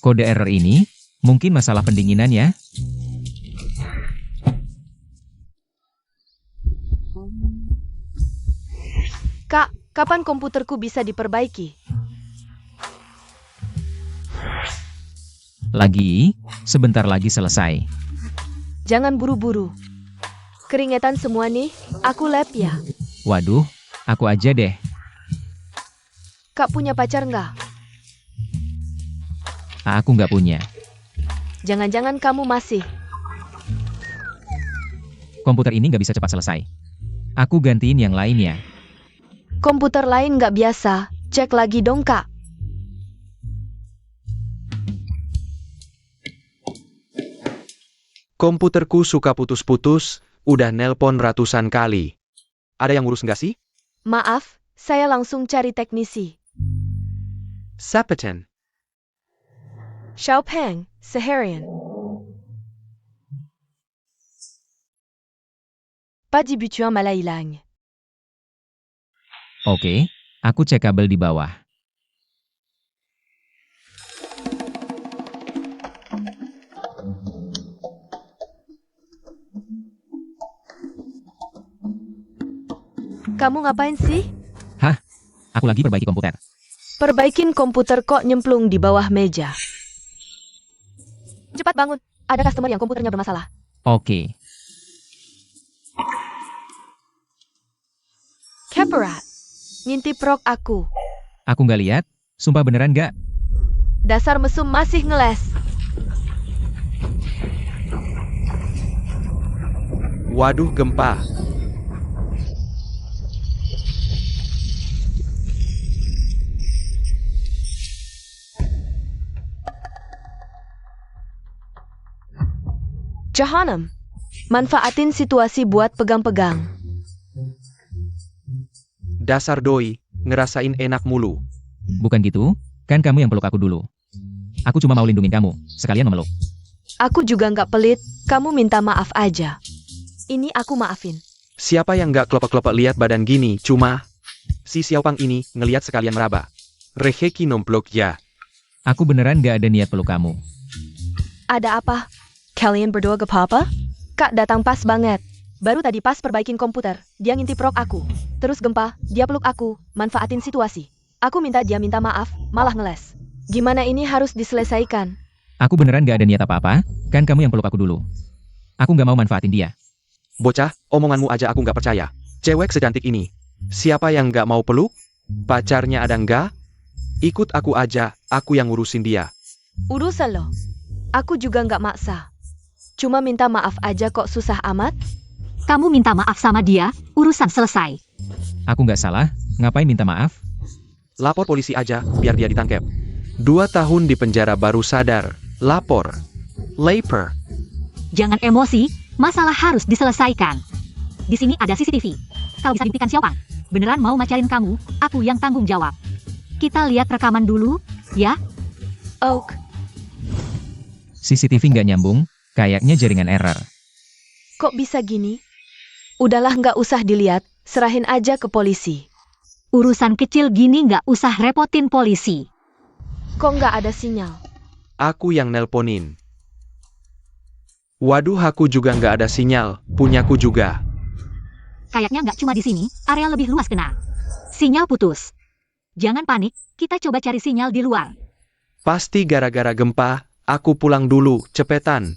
Kode error ini, mungkin masalah pendinginan ya? Kak, kapan komputerku bisa diperbaiki? Lagi, sebentar lagi selesai. Jangan buru-buru. Keringetan semua nih, aku lab ya. Waduh, aku aja deh. Kak punya pacar nggak? Aku nggak punya. Jangan-jangan kamu masih. Komputer ini nggak bisa cepat selesai. Aku gantiin yang lain ya. Komputer lain nggak biasa, cek lagi dong kak. Komputerku suka putus-putus, udah nelpon ratusan kali. Ada yang ngurus nggak sih? Maaf, saya langsung cari teknisi. Sapeten. Xiaopeng, seharian. Pas dibutuhan malah hilang. Oke, aku cek kabel di bawah. Kamu ngapain sih? Hah? Aku lagi perbaiki komputer. Perbaikin komputer kok nyemplung di bawah meja. Cepat bangun, ada customer yang komputernya bermasalah. Oke. Keperat, ngintip rok aku. Aku nggak lihat. Sumpah beneran nggak? Dasar mesum masih ngeles. Waduh, gempa. Jahanam, manfaatin situasi buat pegang-pegang. Dasar doi, ngerasain enak mulu. Bukan gitu, kan kamu yang peluk aku dulu. Aku cuma mau lindungin kamu, sekalian memeluk. Aku juga nggak pelit, kamu minta maaf aja. Ini aku maafin. Siapa yang nggak kelopak-kelopak lihat badan gini, cuma si Xiaopang ini ngeliat sekalian meraba. Rejeki nomplok ya. Aku beneran nggak ada niat peluk kamu. Ada apa? Kalian berdua ke papa? Kak datang pas banget. Baru tadi pas perbaikin komputer, dia ngintip rok aku. Terus gempa, dia peluk aku, manfaatin situasi. Aku minta dia minta maaf, malah ngeles. Gimana ini harus diselesaikan? Aku beneran nggak ada niat apa-apa, kan kamu yang peluk aku dulu. Aku nggak mau manfaatin dia. Bocah, omonganmu aja aku nggak percaya. Cewek secantik ini. Siapa yang nggak mau peluk? Pacarnya ada nggak? Ikut aku aja, aku yang ngurusin dia. Urusan lo. Aku juga nggak maksa. Cuma minta maaf aja kok susah amat? Kamu minta maaf sama dia, urusan selesai. Aku nggak salah, ngapain minta maaf? Lapor polisi aja, biar dia ditangkap. 2 tahun di penjara baru sadar. Lapor. Lapor. Jangan emosi, masalah harus diselesaikan. Di sini ada CCTV. Kau bisa buktikan Xiaopang. Beneran mau macarin kamu, aku yang tanggung jawab. Kita lihat rekaman dulu, ya? Oak, CCTV nggak nyambung, kayaknya jaringan error. kok bisa gini? Udahlah nggak usah dilihat, serahin aja ke polisi. Urusan kecil gini nggak usah repotin polisi. Kok nggak ada sinyal? Aku yang nelponin. Waduh, aku juga nggak ada sinyal, punyaku juga. Kayaknya nggak cuma di sini, area lebih luas kena. Sinyal putus. Jangan panik, kita coba cari sinyal di luar. Pasti gara-gara gempa, aku pulang dulu, cepetan.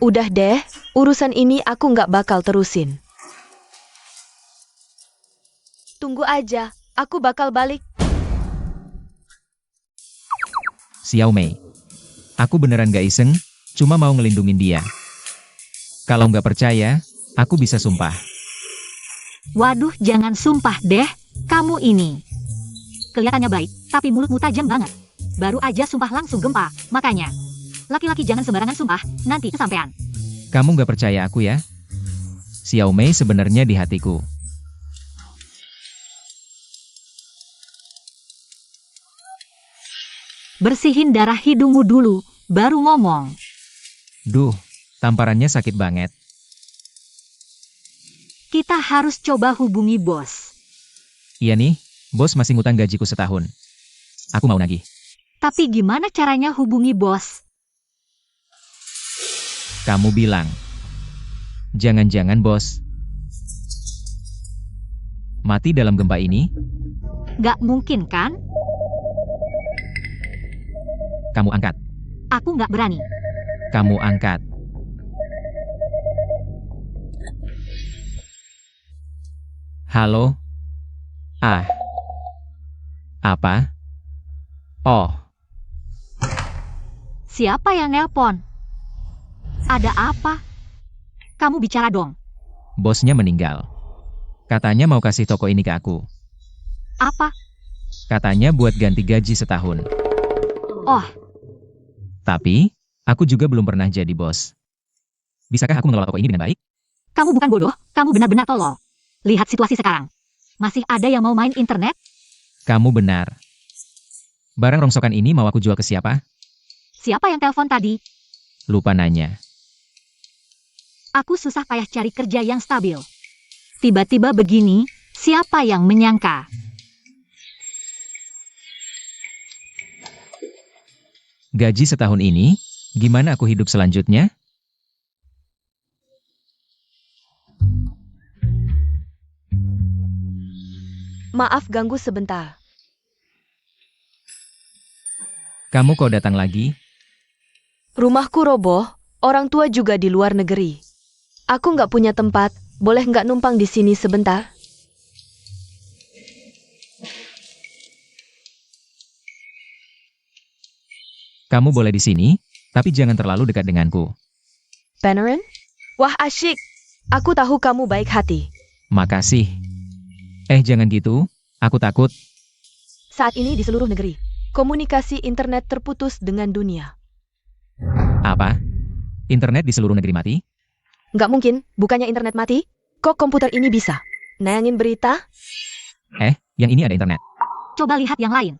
Udah deh, urusan ini aku nggak bakal terusin. Tunggu aja, aku bakal balik. Xiao Mei. Aku beneran nggak iseng, cuma mau ngelindungin dia. Kalau nggak percaya, aku bisa sumpah. Waduh, jangan sumpah deh, kamu ini. Kelihatannya baik, tapi mulutmu tajam banget. Baru aja sumpah langsung gempa, makanya. Laki-laki jangan sembarangan sumpah, nanti kesampean. Kamu nggak percaya aku ya? Xiao Mei sebenarnya di hatiku. Bersihin darah hidungmu dulu, baru ngomong. Duh, tamparannya sakit banget. Kita harus coba hubungi bos. Iya nih, Bos masih ngutang gajiku setahun. Aku mau nagih. Tapi gimana caranya hubungi bos? Kamu bilang. Jangan-jangan bos mati dalam gempa ini? Gak mungkin kan? Kamu angkat. Aku gak berani. Kamu angkat. Halo? Ah. Apa? Oh, Siapa yang nelpon? Ada apa? Kamu bicara dong. bosnya meninggal. Katanya mau kasih toko ini ke aku. Apa? Katanya buat ganti gaji setahun. Oh, Tapi, aku juga belum pernah jadi bos. Bisakah aku mengelola toko ini dengan baik? kamu bukan bodoh, kamu benar-benar tolol. Lihat situasi sekarang. Masih ada yang mau main internet? Kamu benar. Barang rongsokan ini mau aku jual ke siapa? Siapa yang telepon tadi? Lupa nanya. Aku susah payah cari kerja yang stabil. Tiba-tiba begini, siapa yang menyangka? Gaji setahun ini, gimana aku hidup selanjutnya? Maaf ganggu sebentar. Kamu kok datang lagi? Rumahku roboh, orang tua juga di luar negeri. Aku nggak punya tempat, boleh nggak numpang di sini sebentar? Kamu boleh di sini, tapi jangan terlalu dekat denganku. Panarin? Wah asyik. Aku tahu kamu baik hati. Makasih. Jangan gitu, aku takut. Saat ini di seluruh negeri, komunikasi internet terputus dengan dunia. Apa? Internet di seluruh negeri mati? Nggak mungkin, bukannya internet mati? Kok komputer ini bisa? Nayangin berita? Yang ini ada internet. Coba lihat yang lain.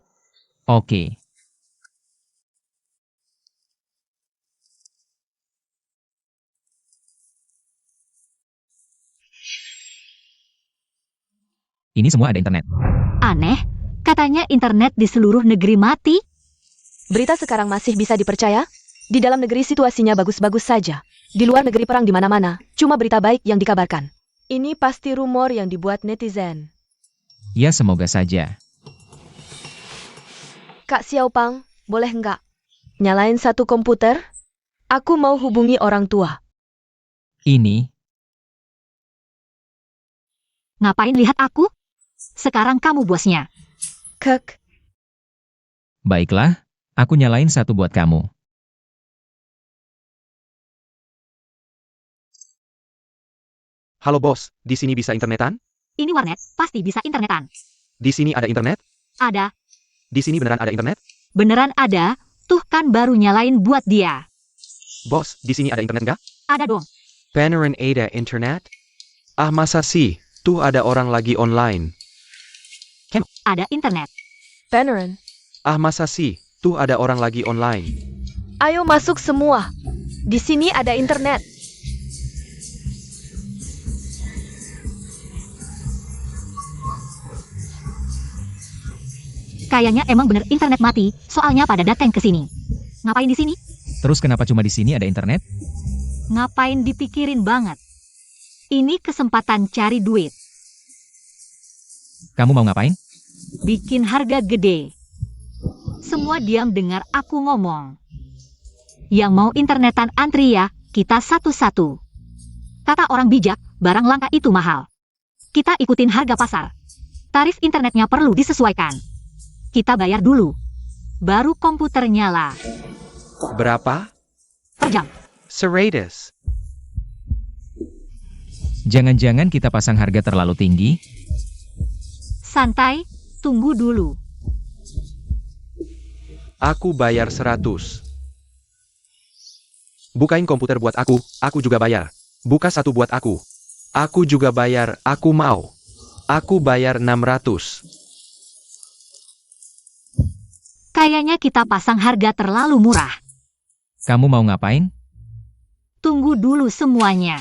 Oke. Ini semua ada internet. Aneh, katanya internet di seluruh negeri mati. Berita sekarang masih bisa dipercaya? Di dalam negeri situasinya bagus-bagus saja. Di luar negeri perang di mana-mana, cuma berita baik yang dikabarkan. Ini pasti rumor yang dibuat netizen. Ya semoga saja. Kak Xiaopang, boleh nggak? Nyalain satu komputer? Aku mau hubungi orang tua. Ini, Ngapain lihat aku? Sekarang kamu bosnya. Kek, baiklah, aku nyalain satu buat kamu. Halo bos, di sini bisa internetan? Ini warnet, pasti bisa internetan. Di sini ada internet? Ada, Di sini beneran ada internet? beneran ada. Tuh kan baru nyalain buat dia. Bos, di sini ada internet nggak? Ada dong. Panarin ada internet? Ah masa sih? Tuh ada orang lagi online. Ada internet. Panarin. Ah masa sih? Tuh ada orang lagi online. Ayo masuk semua. Di sini ada internet. Kayaknya emang bener internet mati, soalnya pada datang ke sini. Ngapain di sini? Terus kenapa cuma di sini ada internet? Ngapain dipikirin banget? Ini kesempatan cari duit. Kamu mau ngapain? Bikin harga gede. Semua diam dengar aku ngomong. Yang mau internetan antri ya, kita satu-satu. Kata orang bijak, barang langka itu mahal. Kita ikutin harga pasar. Tarif internetnya perlu disesuaikan. Kita bayar dulu. Baru komputer nyala. Berapa? Per jam. 100. Jangan-jangan kita pasang harga terlalu tinggi? Santai, tunggu dulu. Aku bayar 100. Bukain komputer buat aku juga bayar. Buka satu buat aku. Aku juga bayar, aku mau. Aku bayar 600. Kayaknya kita pasang harga terlalu murah. Kamu mau ngapain? Tunggu dulu semuanya.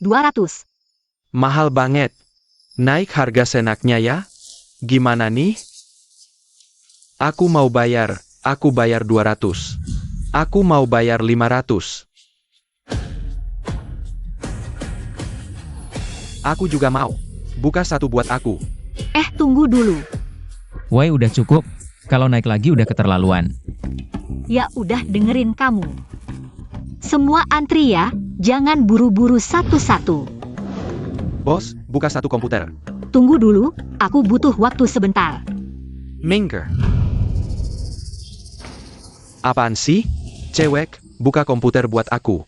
200. Mahal banget. Naik harga senaknya ya. Gimana nih? Aku bayar 200. Aku mau bayar 500. Aku juga mau. Buka satu buat aku. Tunggu dulu. Woi, udah cukup. Kalau naik lagi udah keterlaluan. Ya udah dengerin kamu. Semua antri ya, jangan buru-buru satu-satu. Bos, buka satu komputer. Tunggu dulu, aku butuh waktu sebentar. Minggir. Apaan sih? Cewek, buka komputer buat aku.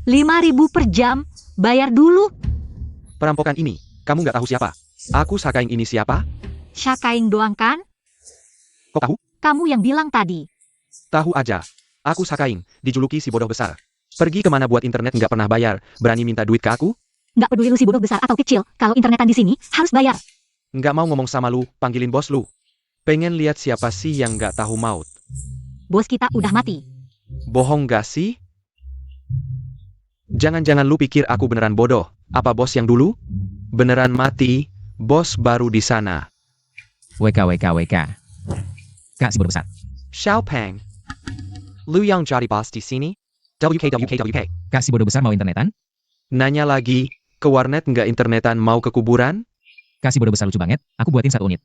5.000 per jam, bayar dulu. Perampokan ini, kamu nggak tahu siapa? Aku Sakaing ini siapa? Syakaing doang kan? Kok tahu? Kamu yang bilang tadi. Tahu aja. Aku Sakaing, dijuluki si bodoh besar. Pergi kemana buat internet nggak pernah bayar, berani minta duit ke aku? Nggak peduli lu si bodoh besar atau kecil, kalau internetan di sini, harus bayar. Nggak mau ngomong sama lu, panggilin bos lu. Pengen lihat siapa sih yang nggak tahu maut. Bos kita udah mati. Bohong gak sih? Jangan-jangan lu pikir aku beneran bodoh. Apa bos yang dulu? Beneran mati, bos baru di sana. WK. Kak si bodoh besar. Xiaopeng. Lu yang jadi bos di sini? WK. Kak si bodoh besar mau internetan? Nanya lagi, ke warnet nggak internetan mau ke kuburan? Kak si bodoh besar lucu banget. Aku buatin 1 unit.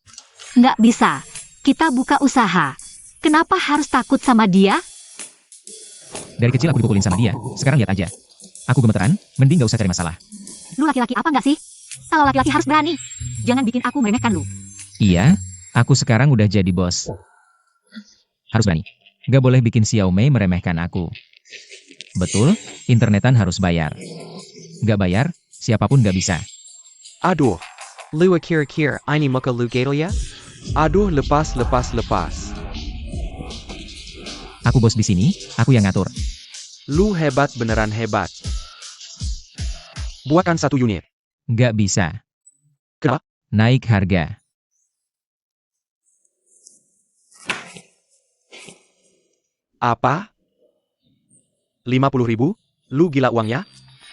Nggak bisa. Kita buka usaha. Kenapa harus takut sama dia? Dari kecil aku dipukulin sama dia. Sekarang lihat aja. Aku gemeteran, mending gak usah cari masalah. Lu laki-laki apa nggak sih? Kalau laki-laki harus berani. Jangan bikin aku meremehkan lu. Iya, aku sekarang udah jadi bos. Harus berani. Gak boleh bikin Xiaomei meremehkan aku. Betul, internetan harus bayar. Gak bayar, siapapun gak bisa. Aduh, lu akir-akir ini muka lu gatel ya? Aduh, lepas. Aku bos di sini, aku yang ngatur. Lu hebat beneran hebat. Buatkan 1 unit. Gak bisa. Kenapa? Naik harga. Apa? 50.000? Lu gila uangnya?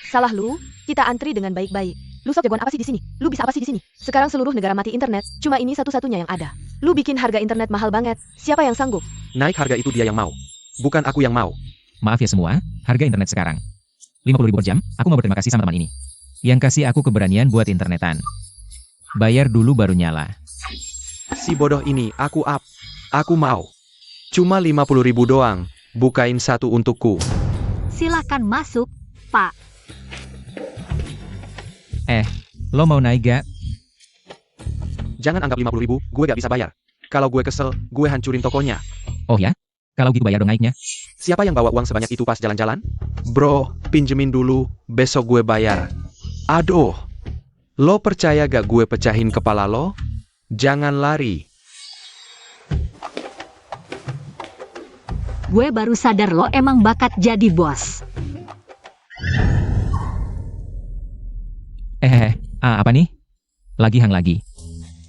Salah lu, kita antri dengan baik-baik. Lu sok jagoan apa sih di sini? Lu bisa apa sih di sini? Sekarang seluruh negara mati internet, cuma ini satu-satunya yang ada. Lu bikin harga internet mahal banget. Siapa yang sanggup? Naik harga itu dia yang mau. Bukan aku yang mau. Maaf ya semua, harga internet sekarang 50.000 per jam, aku mau berterima kasih sama teman ini. Yang kasih aku keberanian buat internetan. Bayar dulu baru nyala. Si bodoh ini, aku up. Aku mau. Cuma 50.000 doang. Bukain satu untukku. Silakan masuk, Pak. Lo mau naik gak? Jangan anggap 50.000, gue gak bisa bayar. Kalau gue kesel, gue hancurin tokonya. Oh ya? Kalau gitu bayar dong naiknya. Siapa yang bawa uang sebanyak itu pas jalan-jalan? Bro, pinjemin dulu, besok gue bayar. Aduh, lo percaya gak gue pecahin kepala lo? Jangan lari. Gue baru sadar lo emang bakat jadi bos. Apa nih? Lagi hang lagi.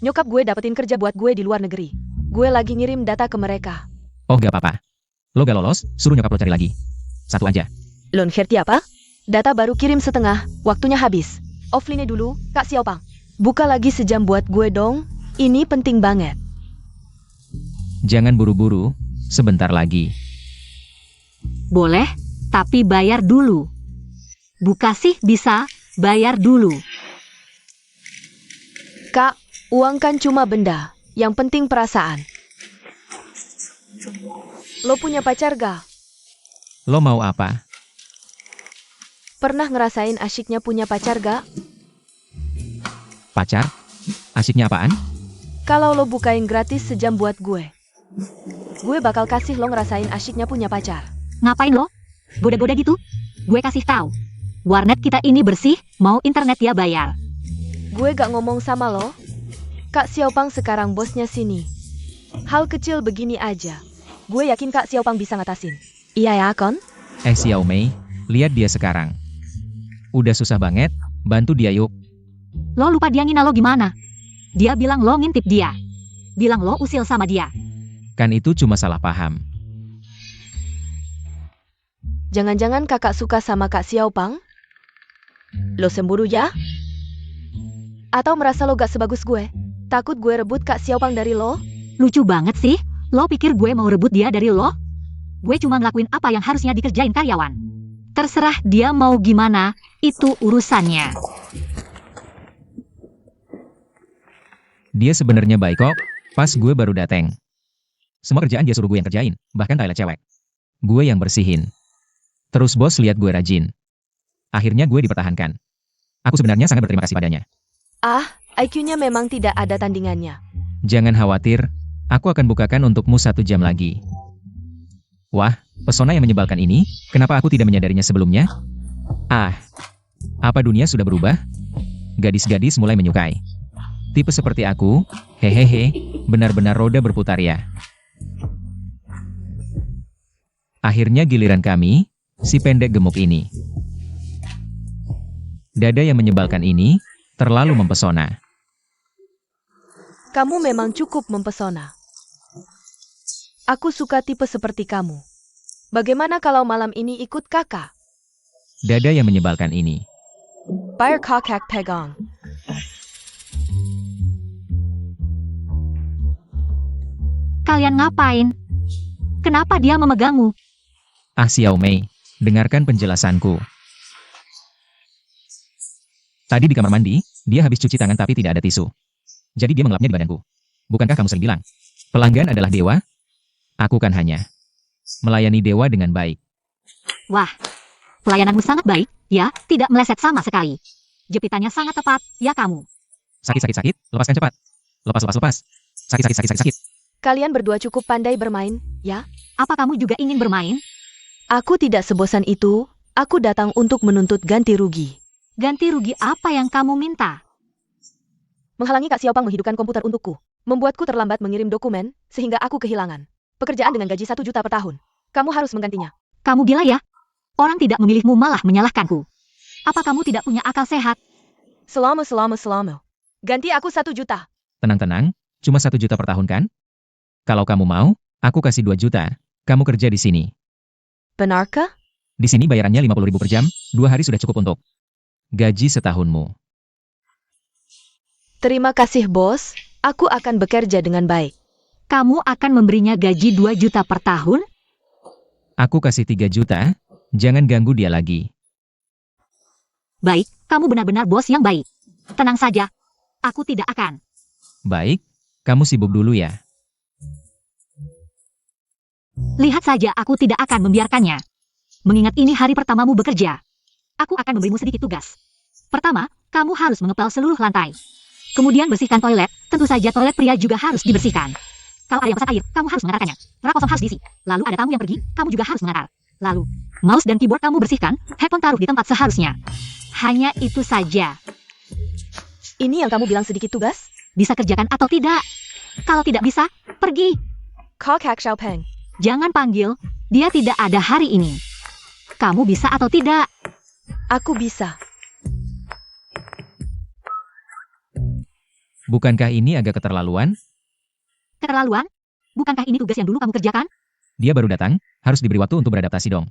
Nyokap gue dapetin kerja buat gue di luar negeri. Gue lagi ngirim data ke mereka. Oh gak apa-apa. Lo gak lolos, suruh nyokap lo cari lagi. 1 aja. Lo ngerti apa? Data baru kirim setengah, waktunya habis. Offline dulu, Kak Xiaopang. Buka lagi sejam buat gue dong. Ini penting banget. Jangan buru-buru, sebentar lagi. Boleh, tapi bayar dulu. Buka sih bisa, bayar dulu. Kak, uang kan cuma benda. Yang penting perasaan. Lo punya pacar gak? Lo mau apa? Pernah ngerasain asyiknya punya pacar gak? Pacar? Asyiknya apaan? Kalau lo bukain gratis sejam buat gue bakal kasih lo ngerasain asyiknya punya pacar. Ngapain lo? Goda-goda gitu? Gue kasih tahu. Warnet kita ini bersih, mau internet ya bayar. Gue gak ngomong sama lo. Kak Xiaopang sekarang bosnya sini. Hal kecil begini aja. Gue yakin Kak Xiaopang bisa ngatasin. Iya ya, Kon? Xiaomei, lihat dia sekarang. Udah susah banget, bantu dia yuk. Lo lupa dia ngina lo gimana? Dia bilang lo ngintip dia. Bilang lo usil sama dia. Kan itu cuma salah paham. Jangan-jangan kakak suka sama Kak Xiaopang? Lo cemburu ya? Atau merasa lo gak sebagus gue? Takut gue rebut Kak Xiaopang dari lo? Lucu banget sih. Lo pikir gue mau rebut dia dari lo? Gue cuma ngelakuin apa yang harusnya dikerjain karyawan. Terserah dia mau gimana, itu urusannya. Dia sebenarnya baik kok, pas gue baru dateng. Semua kerjaan dia suruh gue yang kerjain, bahkan toilet cewek. Gue yang bersihin. Terus bos lihat gue rajin. Akhirnya gue dipertahankan. Aku sebenarnya sangat berterima kasih padanya. Ah, IQ-nya memang tidak ada tandingannya. Jangan khawatir, aku akan bukakan untukmu 1 jam lagi. Wah, pesona yang menyebalkan ini, kenapa aku tidak menyadarinya sebelumnya? Ah, apa dunia sudah berubah? Gadis-gadis mulai menyukai. Tipe seperti aku, hehehe, benar-benar roda berputar ya. Akhirnya giliran kami, si pendek gemuk ini. Dada yang menyebalkan ini, terlalu mempesona. Kamu memang cukup mempesona. Aku suka tipe seperti kamu. Bagaimana kalau malam ini ikut kakak? Dada yang menyebalkan ini. Bayar kakak pegang. Kalian ngapain? Kenapa dia memegangmu? Ah Xiao Mei, dengarkan penjelasanku. Tadi di kamar mandi, dia habis cuci tangan tapi tidak ada tisu. Jadi dia mengelapnya di badanku. Bukankah kamu sering bilang, pelanggan adalah dewa? Aku kan hanya melayani dewa dengan baik. Wah, pelayananmu sangat baik, ya, tidak meleset sama sekali. Jepitannya sangat tepat, ya kamu. Sakit, lepaskan cepat. Lepas. Sakit. Kalian berdua cukup pandai bermain, ya? Apa kamu juga ingin bermain? Aku tidak sebosan itu. Aku datang untuk menuntut ganti rugi. Ganti rugi apa yang kamu minta? Menghalangi Kak Xiaopang menghidupkan komputer untukku. Membuatku terlambat mengirim dokumen, sehingga aku kehilangan pekerjaan dengan gaji 1 juta per tahun. Kamu harus menggantinya. Kamu gila ya? Orang tidak memilihmu malah menyalahkanku. Apa kamu tidak punya akal sehat? Selama. Ganti aku 1 juta. Tenang, cuma 1 juta per tahun kan? Kalau kamu mau, aku kasih 2 juta. Kamu kerja di sini. Benarkah? Di sini bayarannya 50.000 per jam, 2 hari sudah cukup untuk gaji setahunmu. Terima kasih, bos. Aku akan bekerja dengan baik. Kamu akan memberinya gaji 2 juta per tahun? Aku kasih 3 juta, jangan ganggu dia lagi. Baik, kamu benar-benar bos yang baik. Tenang saja, aku tidak akan. Baik, kamu sibuk dulu ya. Lihat saja, aku tidak akan membiarkannya. Mengingat ini hari pertamamu bekerja. Aku akan memberimu sedikit tugas. Pertama, kamu harus mengepel seluruh lantai. Kemudian bersihkan toilet, tentu saja toilet pria juga harus dibersihkan. Kalau ada yang pesan air, kamu harus mengantarkannya. Rak kosong harus diisi. Lalu ada tamu yang pergi, kamu juga harus mengantar. Lalu, mouse dan keyboard kamu bersihkan, handphone taruh di tempat seharusnya. Hanya itu saja. Ini yang kamu bilang sedikit tugas? Bisa kerjakan atau tidak? Kalau tidak bisa, pergi. Kak Xiaopang. Jangan panggil, dia tidak ada hari ini. Kamu bisa atau tidak? Aku bisa. Bukankah ini agak keterlaluan? Keterlaluan? Bukankah ini tugas yang dulu kamu kerjakan? Dia baru datang, harus diberi waktu untuk beradaptasi dong.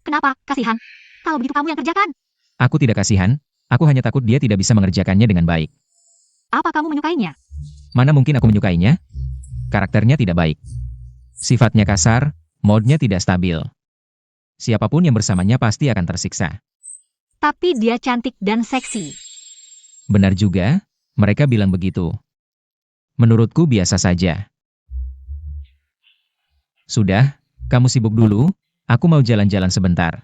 Kenapa? Kasihan. Kalau begitu kamu yang kerjakan. Aku tidak kasihan, aku hanya takut dia tidak bisa mengerjakannya dengan baik. Apa kamu menyukainya? Mana mungkin aku menyukainya? Karakternya tidak baik. Sifatnya kasar, modnya tidak stabil. Siapapun yang bersamanya pasti akan tersiksa. Tapi dia cantik dan seksi. Benar juga, mereka bilang begitu. Menurutku biasa saja. Sudah, kamu sibuk dulu, aku mau jalan-jalan sebentar.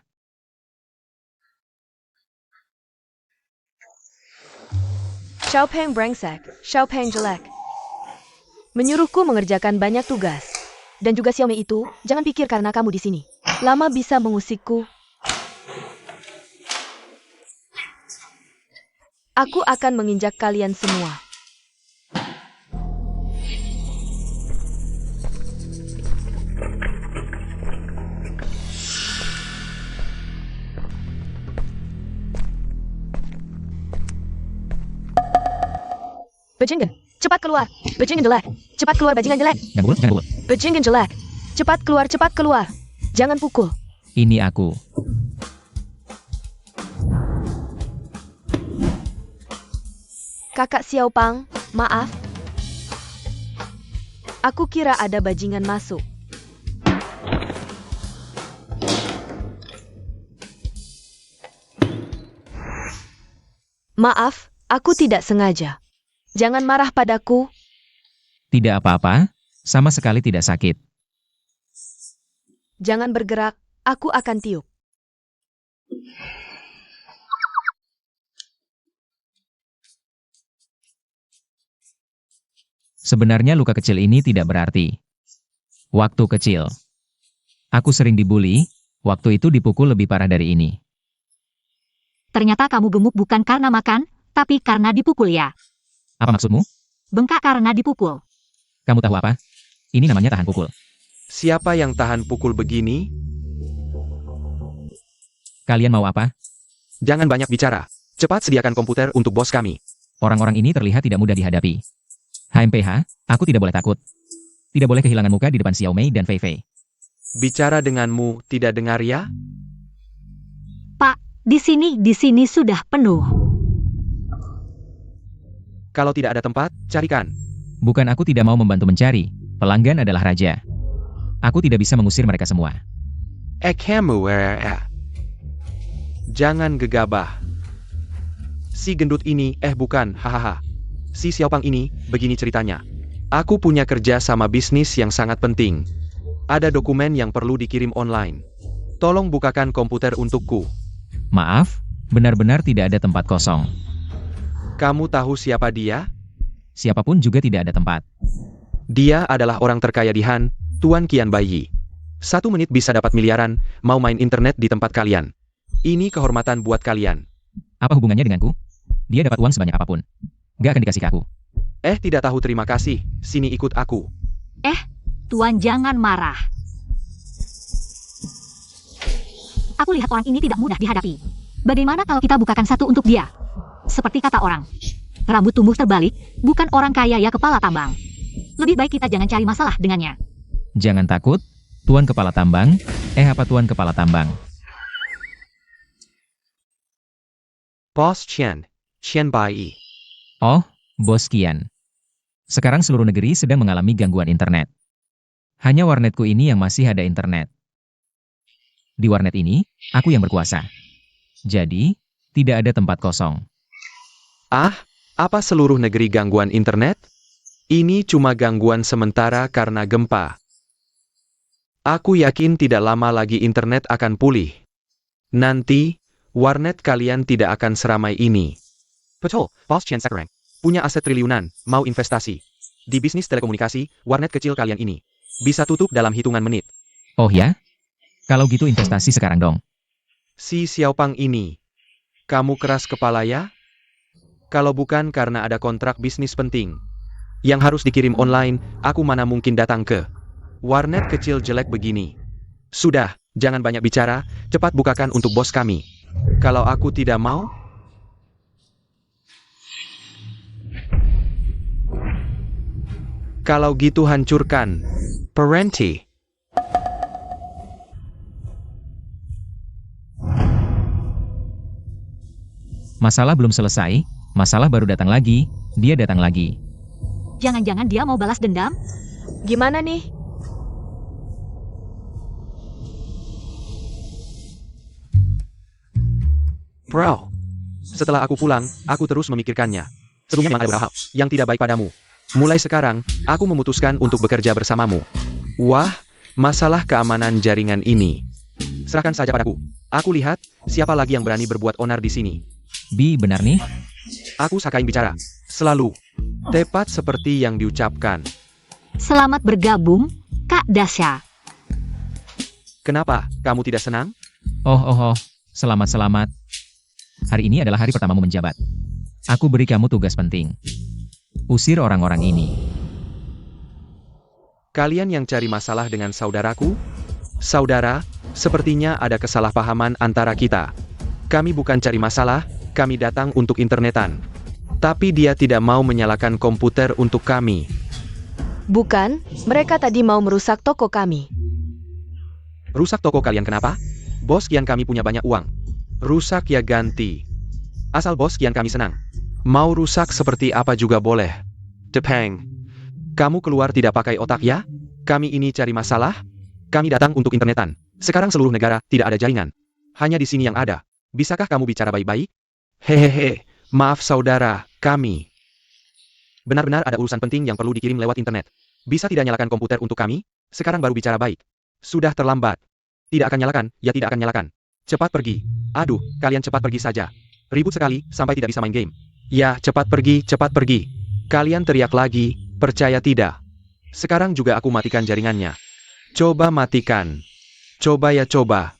Xiaopang brengsek, Xiaopang jelek. Menyuruhku mengerjakan banyak tugas. Dan juga Xiaomi itu, jangan pikir karena kamu di sini. Lama bisa mengusikku. Aku akan menginjak kalian semua. Bajingan, cepat keluar. Bajingan jelek. Cepat keluar bajingan jelek. Jangan bul. Bajingan jelek. Cepat keluar. Jangan pukul. Ini aku. Kakak Xiaopang, maaf. Aku kira ada bajingan masuk. Maaf, aku tidak sengaja. Jangan marah padaku. Tidak apa-apa, sama sekali tidak sakit. Jangan bergerak, aku akan tiup. Sebenarnya luka kecil ini tidak berarti. Waktu kecil. Aku sering dibully, waktu itu dipukul lebih parah dari ini. Ternyata kamu gemuk bukan karena makan, tapi karena dipukul ya. Apa maksudmu? Bengkak karena dipukul. Kamu tahu apa? Ini namanya tahan pukul. Siapa yang tahan pukul begini? Kalian mau apa? Jangan banyak bicara. Cepat sediakan komputer untuk bos kami. Orang-orang ini terlihat tidak mudah dihadapi. HMPH, aku tidak boleh takut. Tidak boleh kehilangan muka di depan Xiao Mei dan Fei Fei. Bicara denganmu, tidak dengar ya? Pak, di sini sudah penuh. Kalau tidak ada tempat, carikan. Bukan aku tidak mau membantu mencari. Pelanggan adalah raja. Aku tidak bisa mengusir mereka semua. Kamu, jangan gegabah. Si gendut ini, bukan, hahaha. Si Xiaopang ini, begini ceritanya. Aku punya kerja sama bisnis yang sangat penting. Ada dokumen yang perlu dikirim online. Tolong bukakan komputer untukku. Maaf, benar-benar tidak ada tempat kosong. Kamu tahu siapa dia? Siapapun juga tidak ada tempat. Dia adalah orang terkaya di Han, Tuan Qian Baiyi. 1 menit bisa dapat miliaran, mau main internet di tempat kalian. Ini kehormatan buat kalian. Apa hubungannya denganku? Dia dapat uang sebanyak apapun. Gak akan dikasih ke aku. Tidak tahu terima kasih, sini ikut aku. Tuan jangan marah. Aku lihat orang ini tidak mudah dihadapi. Bagaimana kalau kita bukakan satu untuk dia? Seperti kata orang, rambut tumbuh terbalik, bukan orang kaya ya kepala tambang. Lebih baik kita jangan cari masalah dengannya. Jangan takut, Tuan Kepala Tambang. Apa Tuan Kepala Tambang? Bos Qian Baiyi. Oh, Bos Qian. Sekarang seluruh negeri sedang mengalami gangguan internet. Hanya warnetku ini yang masih ada internet. Di warnet ini, aku yang berkuasa. Jadi, tidak ada tempat kosong. Apa seluruh negeri gangguan internet? Ini cuma gangguan sementara karena gempa. Aku yakin tidak lama lagi internet akan pulih. Nanti, warnet kalian tidak akan seramai ini. Betul, Bos Qian sekarang punya aset triliunan, mau investasi. Di bisnis telekomunikasi, warnet kecil kalian ini bisa tutup dalam hitungan menit. Oh ya? Kalau gitu investasi sekarang dong. Si Xiaopang ini, kamu keras kepala ya? Kalau bukan karena ada kontrak bisnis penting yang harus dikirim online, aku mana mungkin datang ke warnet kecil jelek begini. Sudah, jangan banyak bicara, cepat bukakan untuk bos kami. Kalau aku tidak mau, kalau gitu hancurkan. Parenti. Masalah belum selesai, masalah baru datang lagi, dia datang lagi. Jangan-jangan dia mau balas dendam? Gimana nih? Bro, setelah aku pulang, aku terus memikirkannya. Sebelumnya memang ada beberapa hal yang tidak baik padamu. Mulai sekarang, aku memutuskan untuk bekerja bersamamu. Wah, masalah keamanan jaringan ini. Serahkan saja padaku. Aku lihat, siapa lagi yang berani berbuat onar di sini. Bi, benar nih? Aku Sakain bicara. Selalu. Tepat seperti yang diucapkan. Selamat bergabung, Kak Dasya. Kenapa, kamu tidak senang? Oh, selamat. Hari ini adalah hari pertamamu menjabat. Aku beri kamu tugas penting. Usir orang-orang ini. Kalian yang cari masalah dengan saudaraku? Saudara, sepertinya ada kesalahpahaman antara kita. Kami bukan cari masalah, kami datang untuk internetan. Tapi dia tidak mau menyalakan komputer untuk kami. Bukan, mereka tadi mau merusak toko kami. Rusak toko kalian kenapa? Bos Qian kami punya banyak uang. Rusak ya ganti. Asal bos Qian kami senang. Mau rusak seperti apa juga boleh. Depeng. Kamu keluar tidak pakai otak ya? Kami ini cari masalah? Kami datang untuk internetan. Sekarang seluruh negara tidak ada jaringan. Hanya di sini yang ada. Bisakah kamu bicara baik-baik? Hehehe, maaf saudara, kami. Benar-benar ada urusan penting yang perlu dikirim lewat internet. Bisa tidak nyalakan komputer untuk kami? Sekarang baru bicara baik. Sudah terlambat. Tidak akan nyalakan, ya tidak akan nyalakan. Cepat pergi. Aduh, kalian cepat pergi saja. Ribut sekali, sampai tidak bisa main game. Ya, cepat pergi, cepat pergi. Kalian teriak lagi, percaya tidak? Sekarang juga aku matikan jaringannya. Coba matikan. Coba ya coba.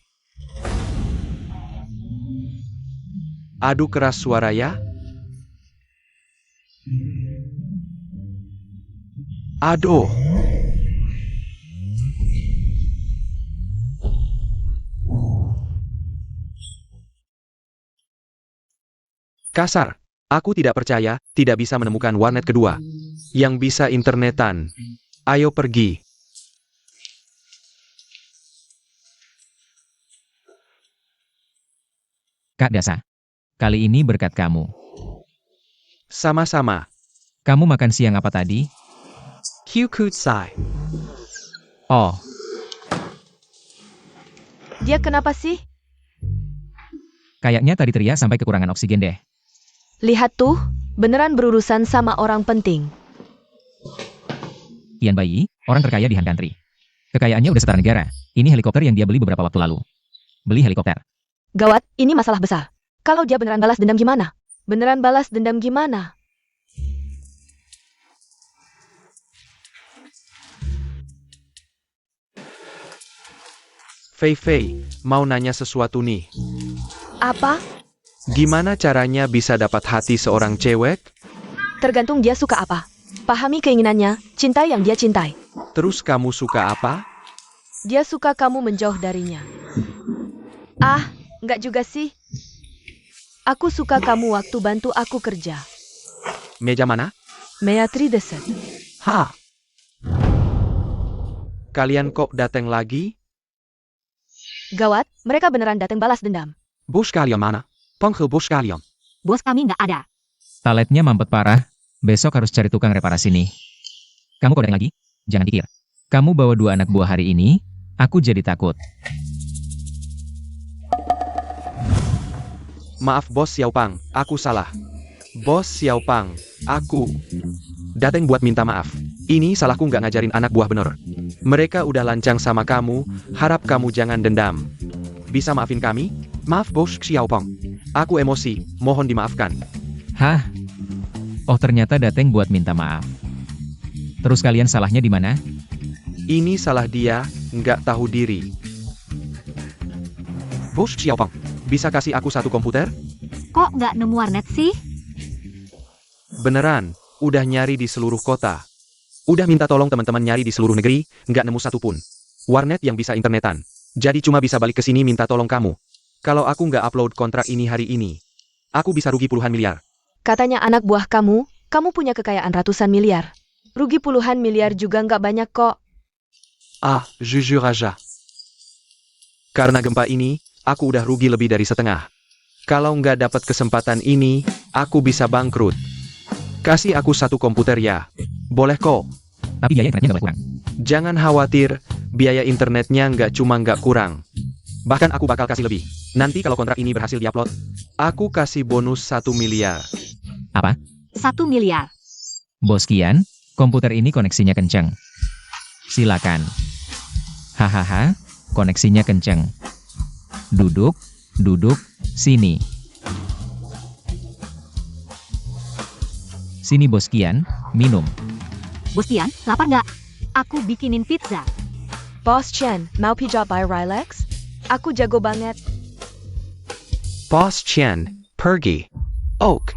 Aduh keras suara ya. Aduh. Kasar. Aku tidak percaya, tidak bisa menemukan warnet kedua. Yang bisa internetan. Ayo pergi. Kak Dasa. Kali ini berkat kamu. Sama-sama. Kamu makan siang apa tadi? Kyukutsai. Oh, Dia kenapa sih? kayaknya tadi Tria sampai kekurangan oksigen deh. Lihat tuh, beneran berurusan sama orang penting. Tian Bai, orang terkaya di Han Country. Kekayaannya udah setara negara. Ini helikopter yang dia beli beberapa waktu lalu. Beli helikopter. Gawat, ini masalah besar. Kalau dia beneran balas dendam gimana? Beneran balas dendam gimana? Fei Fei, mau nanya sesuatu nih. Apa? Gimana caranya bisa dapat hati seorang cewek? Tergantung dia suka apa. Pahami keinginannya, cintai yang dia cintai. Terus kamu suka apa? Dia suka kamu menjauh darinya. Ah, enggak juga sih. Aku suka kamu waktu bantu aku kerja. Meja mana? Meatri deset. Ha! Kalian kok datang lagi? Gawat, mereka beneran datang balas dendam. Bos kalian mana? Penghe bos kalian. Bos kami nggak ada. Taletnya mampet parah. Besok harus cari tukang reparasi nih. Kamu kok datang lagi? Jangan dikir. Kamu bawa 2 anak buah hari ini, aku jadi takut. Maaf Bos Xiaopang, aku salah. Bos Xiaopang, aku datang buat minta maaf. Ini salahku nggak ngajarin anak buah bener. Mereka udah lancang sama kamu, harap kamu jangan dendam. Bisa maafin kami? Maaf Bos Xiaopang. Aku emosi, mohon dimaafkan. Hah? Oh ternyata dateng buat minta maaf. Terus kalian salahnya di mana? Ini salah dia, nggak tahu diri. Bos Xiaopang, bisa kasih aku 1 komputer? Kok nggak nemu warnet sih? Beneran, udah nyari di seluruh kota. Udah minta tolong teman-teman nyari di seluruh negeri, nggak nemu satupun. Warnet yang bisa internetan. Jadi cuma bisa balik ke sini minta tolong kamu. Kalau aku nggak upload kontrak ini hari ini, aku bisa rugi puluhan miliar. Katanya anak buah kamu punya kekayaan ratusan miliar. Rugi puluhan miliar juga nggak banyak kok. Ah, jujur aja. Karena gempa ini, aku udah rugi lebih dari setengah. Kalau nggak dapat kesempatan ini, aku bisa bangkrut. Kasih aku 1 komputer ya. Boleh kok. Tapi biaya internetnya nggak boleh kurang. Jangan khawatir, biaya internetnya nggak kurang. Bahkan aku bakal kasih lebih. Nanti kalau kontrak ini berhasil diupload, aku kasih bonus 1 miliar. Apa? 1 miliar. Bos Kian, komputer ini koneksinya kenceng. Silakan. Hahaha, koneksinya kenceng. Duduk, sini. Sini Bos Kian, minum. Bos Tian, lapar nggak? Aku bikinin pizza. Boss Chen, mau pijat by Rilex? Aku jago banget. Boss Chen, pergi. Oak.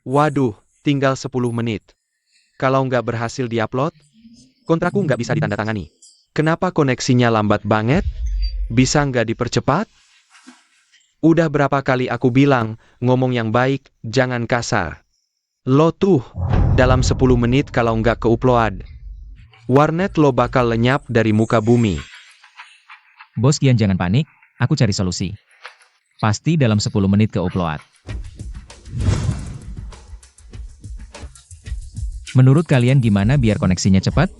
Waduh, tinggal 10 menit. Kalau nggak berhasil diupload, kontrakku nggak bisa ditandatangani. Kenapa koneksinya lambat banget? Bisa nggak dipercepat? Udah berapa kali aku bilang, ngomong yang baik, jangan kasar. Lo tuh, dalam 10 menit kalau nggak ke-upload. Warnet lo bakal lenyap dari muka bumi. Bos Kian jangan panik, aku cari solusi. Pasti dalam 10 menit ke-upload. Menurut kalian gimana biar koneksinya cepat?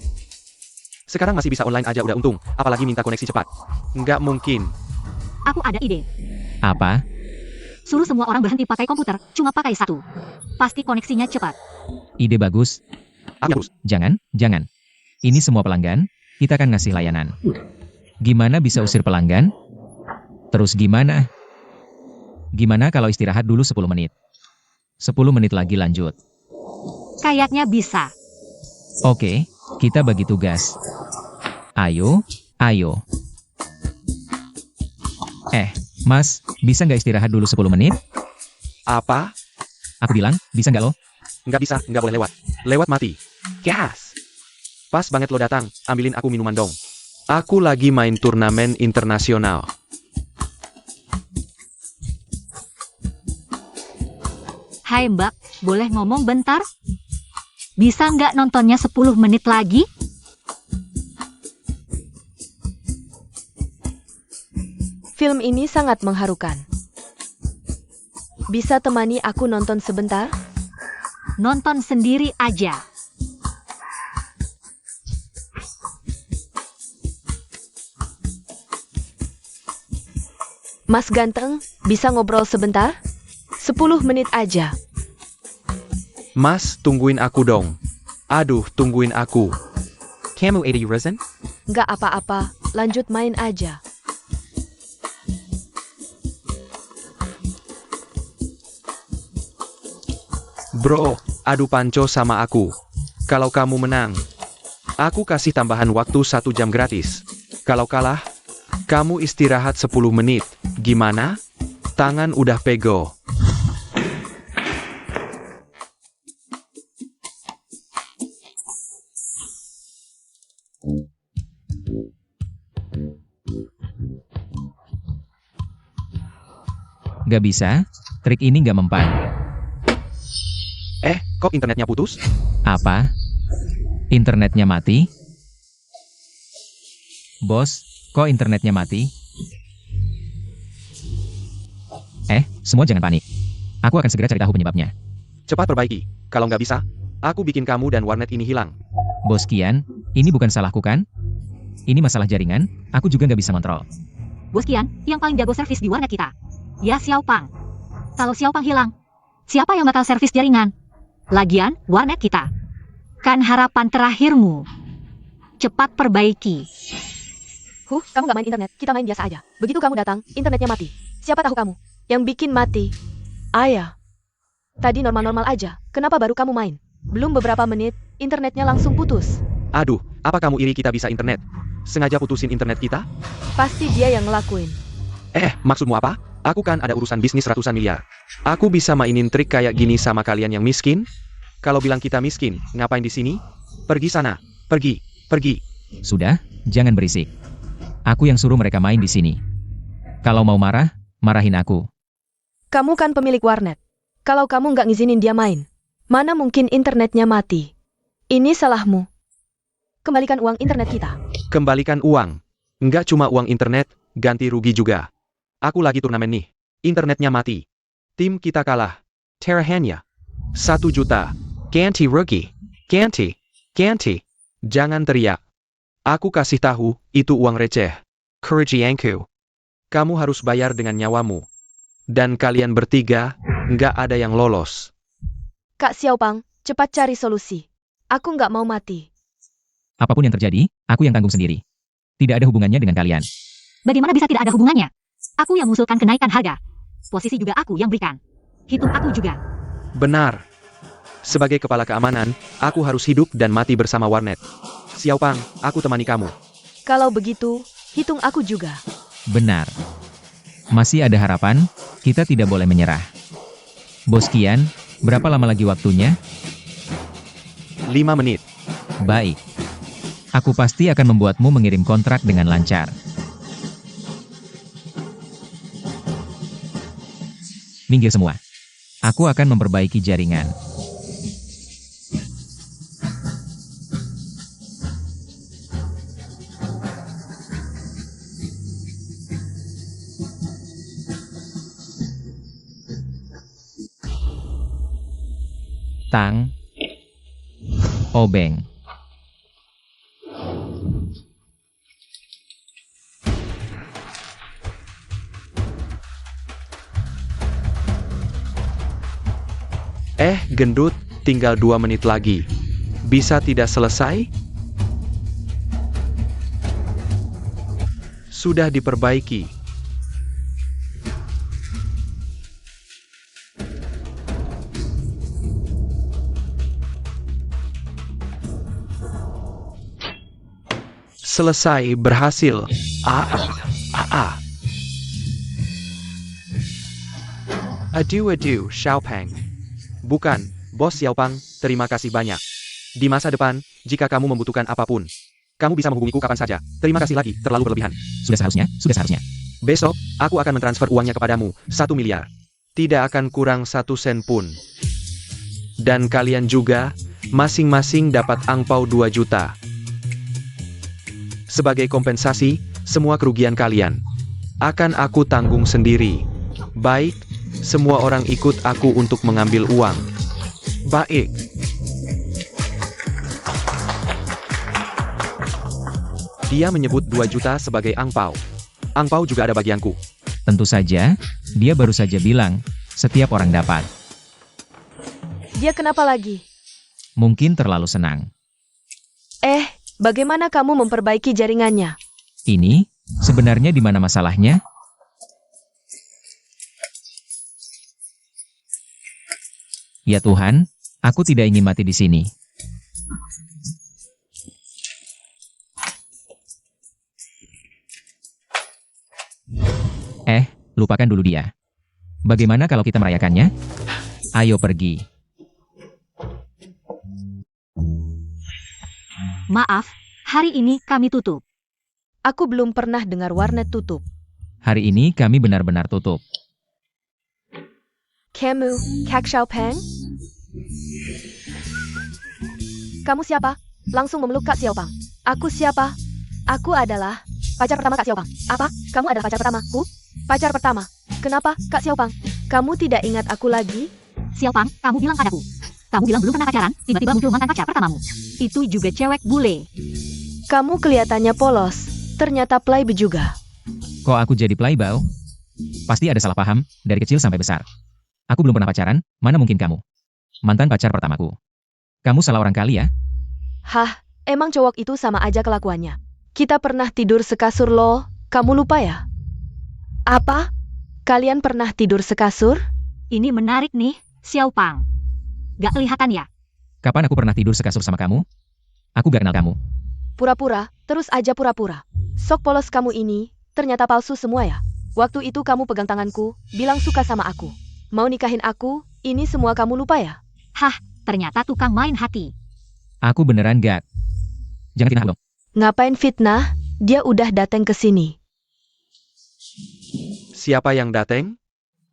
Sekarang masih bisa online aja udah untung, apalagi minta koneksi cepat. Nggak mungkin. Aku ada ide. Apa? Suruh semua orang berhenti pakai komputer, cuma pakai satu. Pasti koneksinya cepat. Ide bagus. Aku harus. Jangan. Ini semua pelanggan, kita kan ngasih layanan. Gimana bisa usir pelanggan? Terus gimana? Gimana kalau istirahat dulu 10 menit? 10 menit lagi lanjut. Kayaknya bisa. Oke, kita bagi tugas. Ayo. Mas, bisa nggak istirahat dulu 10 menit? Apa? Aku bilang, bisa nggak lo? Nggak bisa, nggak boleh lewat. Lewat mati. Gas. Pas banget lo datang, ambilin aku minuman dong. Aku lagi main turnamen internasional. Hai Mbak, boleh ngomong bentar? Bisa nggak nontonnya 10 menit lagi? Film ini sangat mengharukan. Bisa temani aku nonton sebentar? Nonton sendiri aja. Mas ganteng, bisa ngobrol sebentar? 10 menit aja. Mas, tungguin aku dong. Aduh, tungguin aku. Kamu 80 resin? Nggak apa-apa, lanjut main aja. Bro, adu panco sama aku. Kalau kamu menang, aku kasih tambahan waktu 1 jam gratis. Kalau kalah, kamu istirahat 10 menit. Gimana? Tangan udah pego. Nggak bisa, trik ini nggak mempan. Kok internetnya putus? Apa? Internetnya mati? Bos, kok internetnya mati? Semua jangan panik. Aku akan segera cari tahu penyebabnya. Cepat perbaiki. Kalau nggak bisa, aku bikin kamu dan warnet ini hilang. Bos Kian, ini bukan salahku kan? Ini masalah jaringan, aku juga nggak bisa kontrol. Bos Kian, yang paling jago servis di warnet kita. Ya Xiao Pang. Kalau Xiao Pang hilang, siapa yang bakal servis jaringan? Lagian, warnet kita. Kan harapan terakhirmu. Cepat perbaiki. Kamu nggak main internet, kita main biasa aja. Begitu kamu datang, internetnya mati. Siapa tahu kamu yang bikin mati? Ayah. Tadi normal-normal aja, kenapa baru kamu main? Belum beberapa menit, internetnya langsung putus. Aduh, apa kamu iri kita bisa internet? Sengaja putusin internet kita? Pasti dia yang ngelakuin. Maksudmu apa? Aku kan ada urusan bisnis ratusan miliar. Aku bisa mainin trik kayak gini sama kalian yang miskin? Kalau bilang kita miskin, ngapain di sini? Pergi sana. Pergi. Sudah, jangan berisik. Aku yang suruh mereka main di sini. Kalau mau marah, marahin aku. Kamu kan pemilik warnet. Kalau kamu nggak ngizinin dia main, mana mungkin internetnya mati? Ini salahmu. Kembalikan uang internet kita. Kembalikan uang. Nggak cuma uang internet, ganti rugi juga. Aku lagi turnamen nih. Internetnya mati. Tim kita kalah. Taruhannya 1 juta. Ganti rugi. Ganti. Jangan teriak. Aku kasih tahu, itu uang receh. Kerugianku. Kamu harus bayar dengan nyawamu. Dan kalian bertiga, nggak ada yang lolos. Kak Xiaopang, cepat cari solusi. Aku nggak mau mati. Apapun yang terjadi, aku yang tanggung sendiri. Tidak ada hubungannya dengan kalian. Bagaimana bisa tidak ada hubungannya? Aku yang mengusulkan kenaikan harga. Posisi juga aku yang berikan. Hitung aku juga. Benar. Sebagai kepala keamanan, aku harus hidup dan mati bersama warnet. Xiaopang, aku temani kamu. Kalau begitu, hitung aku juga. Benar. Masih ada harapan, kita tidak boleh menyerah. Bos Kian, berapa lama lagi waktunya? 5 menit. Baik. Aku pasti akan membuatmu mengirim kontrak dengan lancar. Minggir semua. Aku akan memperbaiki jaringan. Tang. Obeng. Gendut, tinggal 2 menit lagi. Bisa tidak selesai? Sudah diperbaiki. Selesai, berhasil. Aduh, Xiaopeng. Bukan, Bos Xiaopang, terima kasih banyak. Di masa depan, jika kamu membutuhkan apapun, kamu bisa menghubungiku kapan saja. Terima kasih lagi, terlalu berlebihan. Sudah seharusnya. Besok, aku akan mentransfer uangnya kepadamu, 1 miliar. Tidak akan kurang 1 sen pun. Dan kalian juga, masing-masing dapat angpau 2 juta. Sebagai kompensasi, semua kerugian kalian akan aku tanggung sendiri. Baik, semua orang ikut aku untuk mengambil uang. Baik. Dia menyebut 2 juta sebagai angpau. Angpau juga ada bagianku. Tentu saja, dia baru saja bilang, setiap orang dapat. Dia kenapa lagi? Mungkin terlalu senang. Bagaimana kamu memperbaiki jaringannya? Ini, sebenarnya di mana masalahnya? Ya Tuhan, aku tidak ingin mati di sini. Lupakan dulu dia. Bagaimana kalau kita merayakannya? Ayo pergi. Maaf, hari ini kami tutup. Aku belum pernah dengar warnet tutup. Hari ini kami benar-benar tutup. Kamu, Kak Xiaopeng? Kamu siapa? Langsung memeluk Kak Xiaopang. Aku siapa? Aku adalah pacar pertama Kak Xiaopang. Apa? Kamu adalah pacar pertamaku? Pacar pertama. Kenapa, Kak Xiaopang? Kamu tidak ingat aku lagi? Xiaopang, kamu bilang padaku. Kamu bilang belum pernah pacaran, tiba-tiba muncul mantan pacar pertamamu. Itu juga cewek bule. Kamu kelihatannya polos. Ternyata playboy juga. Kok aku jadi playboy? Pasti ada salah paham, dari kecil sampai besar. Aku belum pernah pacaran, mana mungkin kamu? Mantan pacar pertamaku. Kamu salah orang kali ya? Hah, emang cowok itu sama aja kelakuannya. Kita pernah tidur sekasur loh, kamu lupa ya? Apa? Kalian pernah tidur sekasur? Ini menarik nih, Xiaopang. Gak kelihatan ya? Kapan aku pernah tidur sekasur sama kamu? Aku gak kenal kamu. Pura-pura, terus aja pura-pura. Sok polos kamu ini, ternyata palsu semua ya. Waktu itu kamu pegang tanganku, bilang suka sama aku. Mau nikahin aku, ini semua kamu lupa ya? Hah, ternyata tukang main hati. Aku beneran gak. Jangan fitnah dong. Ngapain fitnah? Dia udah dateng ke sini. Siapa yang dateng?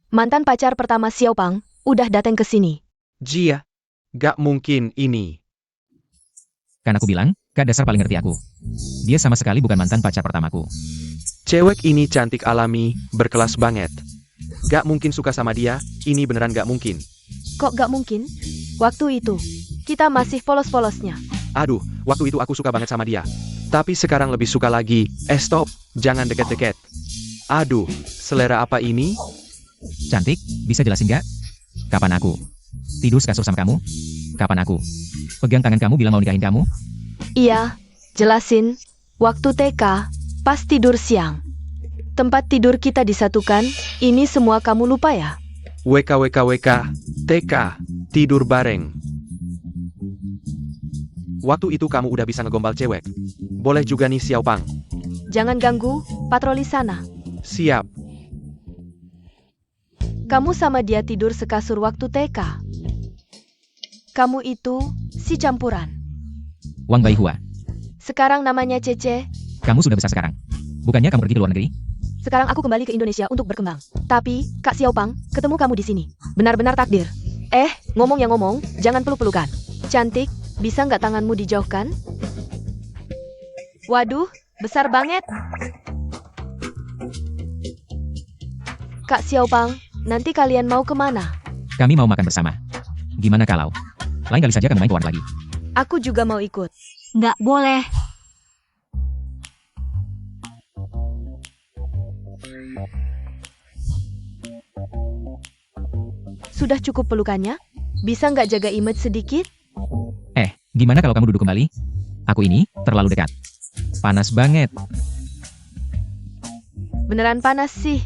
Mantan pacar pertama Xiaopang, udah dateng ke sini. Jia. Gak mungkin ini. Kan aku bilang, Kak dasar paling ngerti aku. Dia sama sekali bukan mantan pacar pertamaku. Cewek ini cantik alami, berkelas banget. Gak mungkin suka sama dia, ini beneran gak mungkin. Kok gak mungkin? Waktu itu, kita masih polos-polosnya. Aduh, waktu itu aku suka banget sama dia. Tapi sekarang lebih suka lagi. Stop, jangan deket-deket. Aduh, selera apa ini? Cantik, bisa jelasin gak? Kapan aku tidur sekasur sama kamu? Kapan aku pegang tangan kamu bilang mau nikahin kamu? Iya, jelasin. Waktu TK, pas tidur siang. Tempat tidur kita disatukan, ini semua kamu lupa ya? WKWKWK, TK, tidur bareng. Waktu itu kamu udah bisa ngegombal cewek. Boleh juga nih Xiaopang. Jangan ganggu, patroli sana. Siap. Kamu sama dia tidur sekasur waktu TK. Kamu itu, si campuran. Wang Baihua, Sekarang namanya Cece. kamu sudah besar sekarang. Bukannya kamu pergi ke luar negeri? Sekarang aku kembali ke Indonesia untuk berkembang. Tapi, Kak Xiaopang, ketemu kamu di sini. Benar-benar takdir. Ngomong yang ngomong, jangan peluk-pelukan. Cantik, bisa nggak tanganmu dijauhkan? Waduh, besar banget. Kak Xiaopang, nanti kalian mau kemana? Kami mau makan bersama. Gimana kalau Lain kali saja kamu main ke warnet lagi. Aku juga mau ikut. Nggak boleh. Sudah cukup pelukannya? Bisa nggak jaga image sedikit? Gimana kalau kamu duduk kembali? Aku ini terlalu dekat. Panas banget. Beneran panas sih.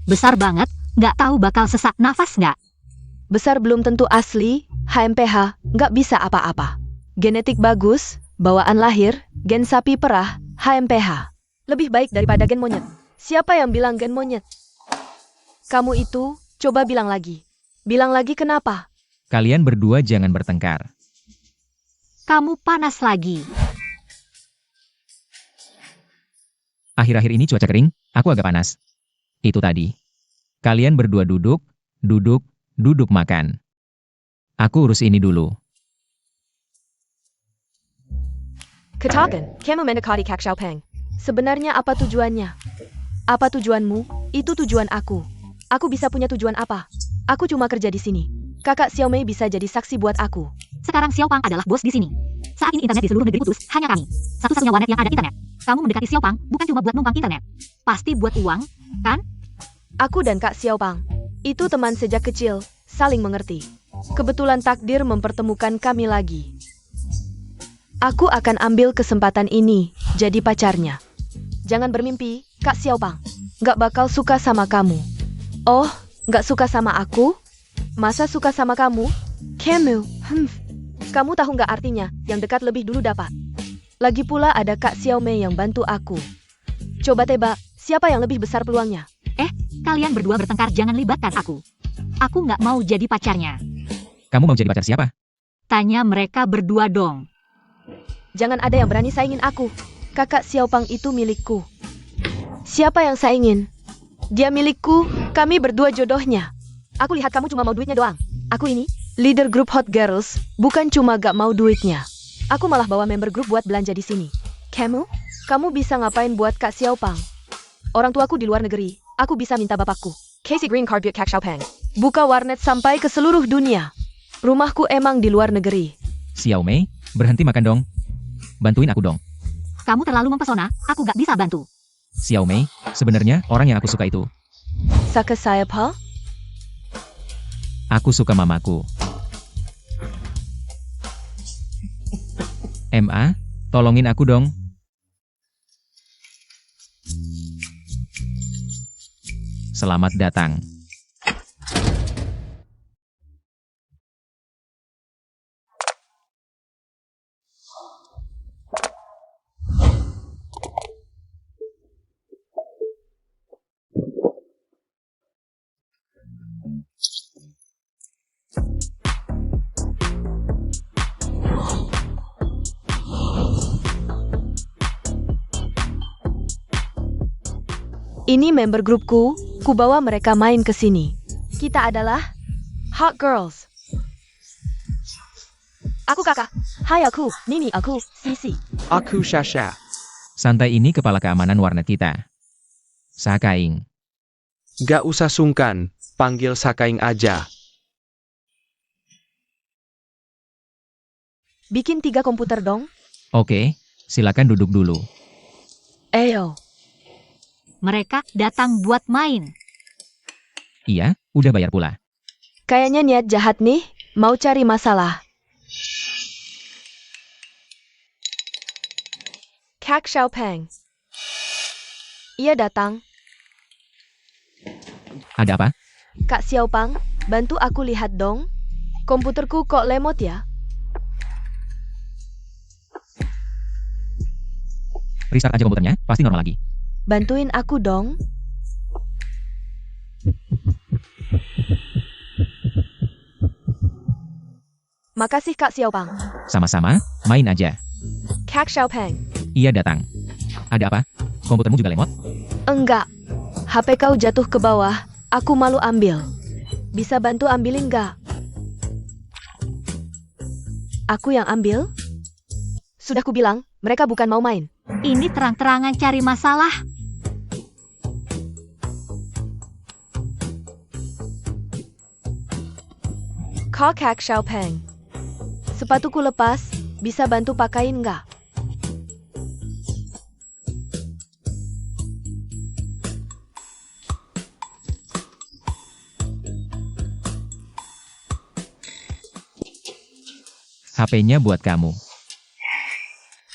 Besar banget, nggak tahu bakal sesak nafas nggak? Besar belum tentu asli, HMPH, nggak bisa apa-apa. Genetik bagus, bawaan lahir, gen sapi perah, HMPH. Lebih baik daripada gen monyet. Siapa yang bilang gen monyet? Kamu itu, coba bilang lagi. Bilang lagi kenapa? Kalian berdua jangan bertengkar. Kamu panas lagi. Akhir-akhir ini cuaca kering, aku agak panas. Itu tadi. Kalian berdua duduk, duduk makan. Aku urus ini dulu. Katakan, kamu mendekati Kak Xiaopeng. Sebenarnya apa tujuannya? Apa tujuanmu? Itu tujuan aku. Aku bisa punya tujuan apa? Aku cuma kerja di sini. Kakak Xiaomei bisa jadi saksi buat aku. Sekarang Xiaopang adalah bos di sini. Saat ini internet di seluruh negeri putus, hanya kami. Satu-satunya warnet yang ada internet. Kamu mendekati Xiaopang bukan cuma buat numpang internet. Pasti buat uang, kan? Aku dan Kak Xiaopang itu teman sejak kecil, saling mengerti. Kebetulan takdir mempertemukan kami lagi. Aku akan ambil kesempatan ini jadi pacarnya. Jangan bermimpi, Kak Xiaopang. Nggak bakal suka sama kamu. Oh, nggak suka sama aku? Masa suka sama kamu? Kamu, Kamu tahu nggak artinya, yang dekat lebih dulu dapat. Lagi pula ada Kak Xiaomei yang bantu aku. Coba tebak, siapa yang lebih besar peluangnya? Kalian berdua bertengkar, jangan libatkan aku. Aku nggak mau jadi pacarnya. Kamu mau jadi pacar siapa? Tanya mereka berdua dong. Jangan ada yang berani saingin aku. Kakak Xiaopang itu milikku. Siapa yang saingin? Dia milikku, kami berdua jodohnya. Aku lihat kamu cuma mau duitnya doang. Aku ini, leader grup Hot Girls, bukan cuma gak mau duitnya. Aku malah bawa member grup buat belanja di sini. Kamu bisa ngapain buat Kak Xiaopang? Orang tuaku di luar negeri, aku bisa minta bapakku. Casey Green Card buat Kak Xiaopang. Buka warnet sampai ke seluruh dunia. Rumahku emang di luar negeri. Xiaomei, berhenti makan dong. Bantuin aku dong. Kamu terlalu mempesona, aku nggak bisa bantu. Xiaomei, sebenarnya orang yang aku suka itu. Saka siapa? Aku suka mamaku. MA, tolongin aku dong. Selamat datang. Ini member grupku, ku bawa mereka main ke sini. Kita adalah Hot Girls. Aku kakak. Hai aku, Nini aku, Sisi. Aku Shasha. Santai, ini kepala keamanan warnet kita. Sakaing. Gak usah sungkan, panggil Sakaing aja. Bikin 3 komputer dong. Oke, silakan duduk dulu. Eyo. Mereka datang buat main. Iya, udah bayar pula. Kayaknya niat jahat nih, mau cari masalah. Kak Xiaopeng. Ia datang. Ada apa? Kak Xiaopang, bantu aku lihat dong. Komputerku kok lemot ya? Restart aja komputernya, pasti normal lagi. Bantuin aku dong. Makasih Kak Xiaopang. Sama-sama, main aja. Kak Xiaopeng. Iya datang. Ada apa? Komputermu juga lemot? Enggak. HP kau jatuh ke bawah, aku malu ambil. bisa bantu ambilin nggak? Aku yang ambil? Sudah kubilang, mereka bukan mau main. Ini terang-terangan cari masalah. Kak Xiaopeng. Sepatuku lepas, bisa bantu pakain nggak? HP-nya buat kamu.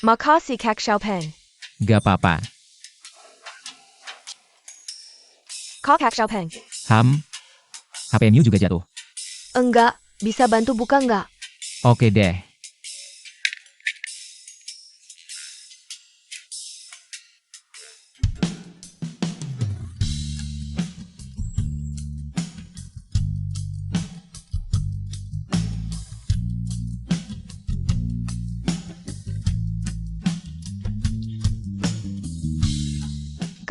Makasih Kak Xiaopeng. Gak apa-apa. Kak Xiaopeng. HP-mu juga jatuh. Enggak, bisa bantu buka nggak? Oke deh.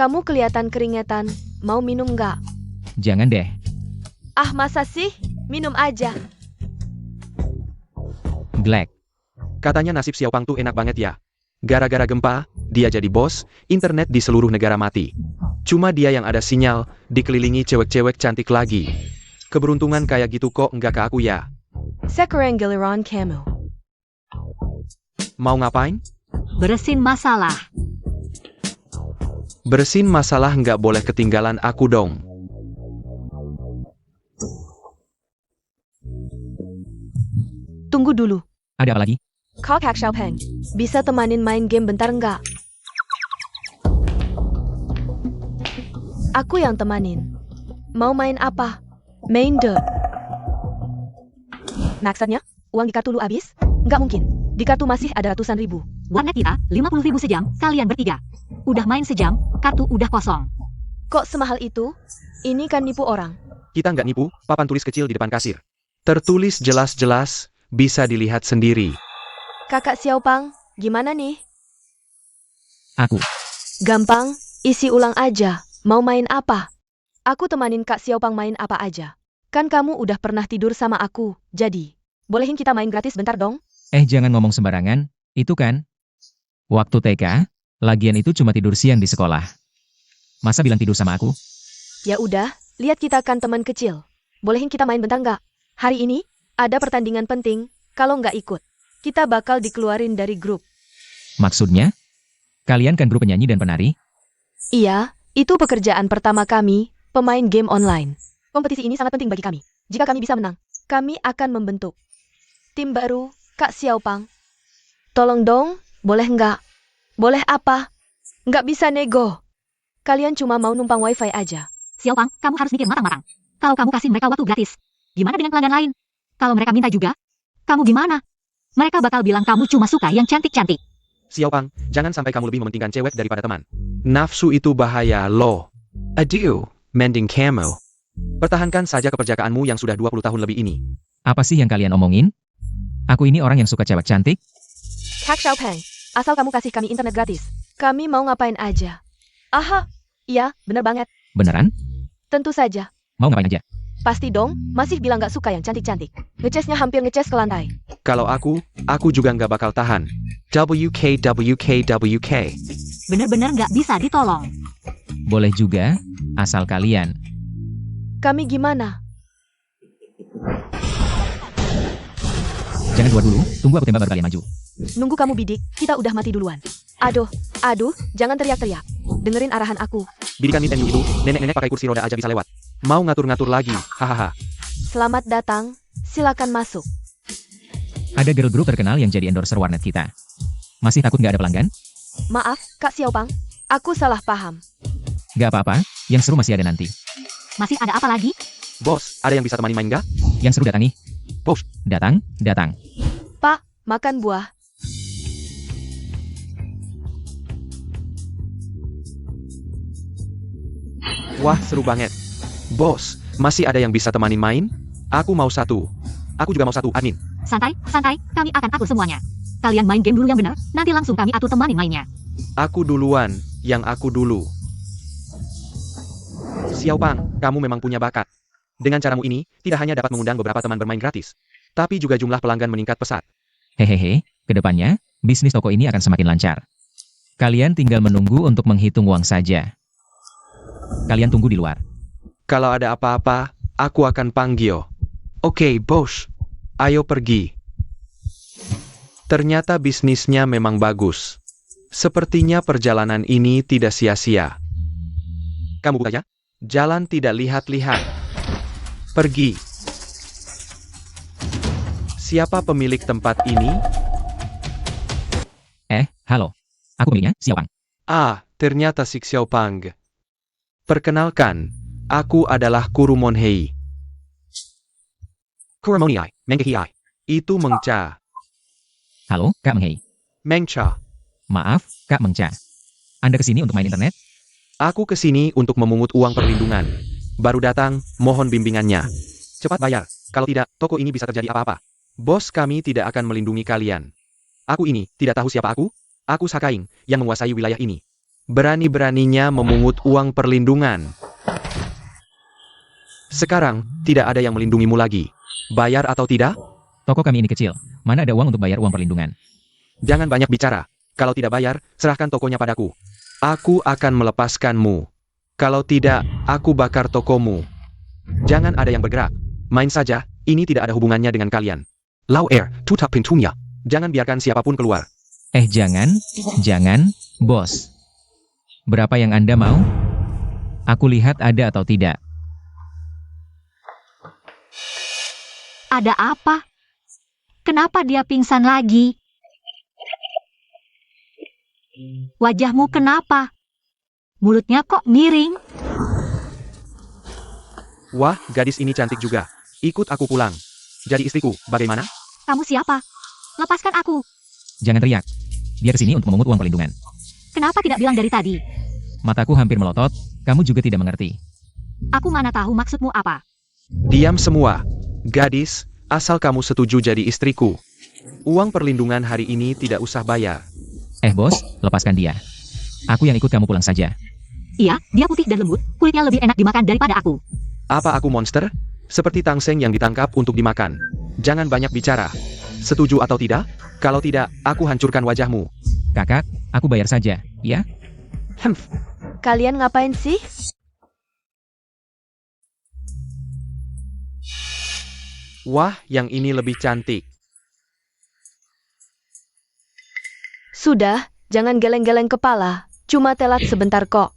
Kamu kelihatan keringetan, mau minum nggak? Jangan deh. Ah masa sih? Minum aja. Black. Katanya nasib Xiaopang tuh enak banget ya. Gara-gara gempa, dia jadi bos, internet di seluruh negara mati. Cuma dia yang ada sinyal, dikelilingi cewek-cewek cantik lagi. Keberuntungan kayak gitu kok nggak ke aku ya. Sekarang giliran kamu. Mau ngapain? Beresin masalah. Bersin masalah nggak boleh ketinggalan aku dong. Tunggu dulu. Ada apa lagi? Kak Xiaopeng, bisa temanin main game bentar nggak? Aku yang temanin. Mau main apa? Main The. Maksudnya, uang di kartu lu habis? Nggak mungkin. Di kartu masih ada ratusan ribu. Warnet kita 50.000 sejam, kalian bertiga. Udah main sejam, kartu udah kosong. Kok semahal itu? Ini kan nipu orang. Kita nggak nipu, papan tulis kecil di depan kasir. Tertulis jelas-jelas, bisa dilihat sendiri. Kakak Xiaopang, gimana nih? Aku. Gampang, isi ulang aja. Mau main apa? Aku temanin Kak Xiaopang main apa aja. Kan kamu udah pernah tidur sama aku, jadi bolehin kita main gratis bentar dong? Jangan ngomong sembarangan. Itu kan waktu TK, lagian itu cuma tidur siang di sekolah. Masa bilang tidur sama aku? Ya udah, lihat kita kan teman kecil. Bolehin kita main bentar nggak? Hari ini, ada pertandingan penting, kalau nggak ikut, kita bakal dikeluarin dari grup. Maksudnya? Kalian kan grup penyanyi dan penari? Iya, itu pekerjaan pertama kami, pemain game online. Kompetisi ini sangat penting bagi kami. Jika kami bisa menang, kami akan membentuk tim baru, Kak Xiaopang. Tolong dong, boleh nggak? Boleh apa? Nggak bisa nego. Kalian cuma mau numpang wifi aja. Xiaopang, kamu harus mikir matang-matang. Kalau kamu kasih mereka waktu gratis, gimana dengan pelanggan lain? Kalau mereka minta juga, kamu gimana? Mereka bakal bilang kamu cuma suka yang cantik-cantik. Xiaopang, jangan sampai kamu lebih mementingkan cewek daripada teman. Nafsu itu bahaya loh. Aduh, mending kamu. Pertahankan saja keperjakaanmu yang sudah 20 tahun lebih ini. Apa sih yang kalian omongin? Aku ini orang yang suka cewek cantik. Kak Xiaopeng, asal kamu kasih kami internet gratis, kami mau ngapain aja. Aha, iya, bener banget. Beneran? Tentu saja. Mau ngapain aja? Pasti dong, masih bilang nggak suka yang cantik-cantik. Ngecesnya hampir ngeces ke lantai. Kalau aku juga nggak bakal tahan. WK. Bener-bener nggak bisa ditolong. Boleh juga, asal kalian. Kami gimana? Jangan keluar dulu, tunggu aku tembak baru kalian maju. Nunggu kamu bidik, kita udah mati duluan. Aduh, jangan teriak-teriak. Dengerin arahan aku. Bidikan Nintendo itu, nenek-nenek pakai kursi roda aja bisa lewat. Mau ngatur-ngatur lagi, hahaha. Selamat datang, silakan masuk. Ada girl group terkenal yang jadi endorser warnet kita. Masih takut nggak ada pelanggan? Maaf, Kak Xiaopang, aku salah paham. Nggak apa-apa, yang seru masih ada nanti. Masih ada apa lagi? Bos, ada yang bisa temani main nggak? Yang seru datang nih. Bos, Datang. Pak, makan buah. wah seru banget. Bos, masih ada yang bisa temani main? Aku mau satu. Aku juga mau satu, admin. Santai, kami akan atur semuanya. Kalian main game dulu yang benar, nanti langsung kami atur temanin mainnya. Aku duluan, yang aku dulu. Xiaopang, kamu memang punya bakat. Dengan caramu ini, tidak hanya dapat mengundang beberapa teman bermain gratis, tapi juga jumlah pelanggan meningkat pesat. Hehehe, kedepannya, bisnis toko ini akan semakin lancar. Kalian tinggal menunggu untuk menghitung uang saja. Kalian tunggu di luar. Kalau ada apa-apa, aku akan panggil. Oke, bos. Ayo pergi. Ternyata bisnisnya memang bagus. Sepertinya perjalanan ini tidak sia-sia. Kamu buka ya? Jalan tidak lihat-lihat. Pergi. Siapa pemilik tempat ini? Halo. Aku miliknya, Xiaopang. Ah, ternyata si Xiaopang. Perkenalkan, aku adalah Kurumonhei. Kurumonhei, Mengkehai. Itu Mengca. Halo, Kak Menghei. Mengca. Maaf, Kak Mengca. Anda kesini untuk main internet? Aku kesini untuk memungut uang perlindungan. Baru datang, mohon bimbingannya. Cepat bayar, kalau tidak, toko ini bisa terjadi apa-apa. Bos kami tidak akan melindungi kalian. Aku ini, tidak tahu siapa aku? Aku Sakaing, yang menguasai wilayah ini. Berani-beraninya memungut uang perlindungan. Sekarang, tidak ada yang melindungimu lagi. Bayar atau tidak? Toko kami ini kecil. Mana ada uang untuk bayar uang perlindungan? Jangan banyak bicara. Kalau tidak bayar, serahkan tokonya padaku. Aku akan melepaskanmu. Kalau tidak, aku bakar tokomu. Jangan ada yang bergerak. Main saja, ini tidak ada hubungannya dengan kalian. Lau Air, tutup pintunya. Jangan biarkan siapapun keluar. Jangan, bos. Berapa yang Anda mau? Aku lihat ada atau tidak. Ada apa? Kenapa dia pingsan lagi? Wajahmu kenapa? Mulutnya kok miring? Wah, gadis ini cantik juga. Ikut aku pulang. Jadi istriku, bagaimana? Kamu siapa? Lepaskan aku. Jangan teriak. Dia kesini untuk memungut uang perlindungan. Kenapa tidak bilang dari tadi? Mataku hampir melotot, kamu juga tidak mengerti. Aku mana tahu maksudmu apa? Diam semua. Gadis, asal kamu setuju jadi istriku. Uang perlindungan hari ini tidak usah bayar. Bos, lepaskan dia. Aku yang ikut kamu pulang saja. Iya, dia putih dan lembut, kulitnya lebih enak dimakan daripada aku. Apa aku monster? Seperti tangseng yang ditangkap untuk dimakan. Jangan banyak bicara. Setuju atau tidak? Kalau tidak, aku hancurkan wajahmu. Kakak, aku bayar saja, ya? Kalian ngapain sih? Wah, yang ini lebih cantik. Sudah, jangan geleng-geleng kepala. Cuma telat sebentar kok.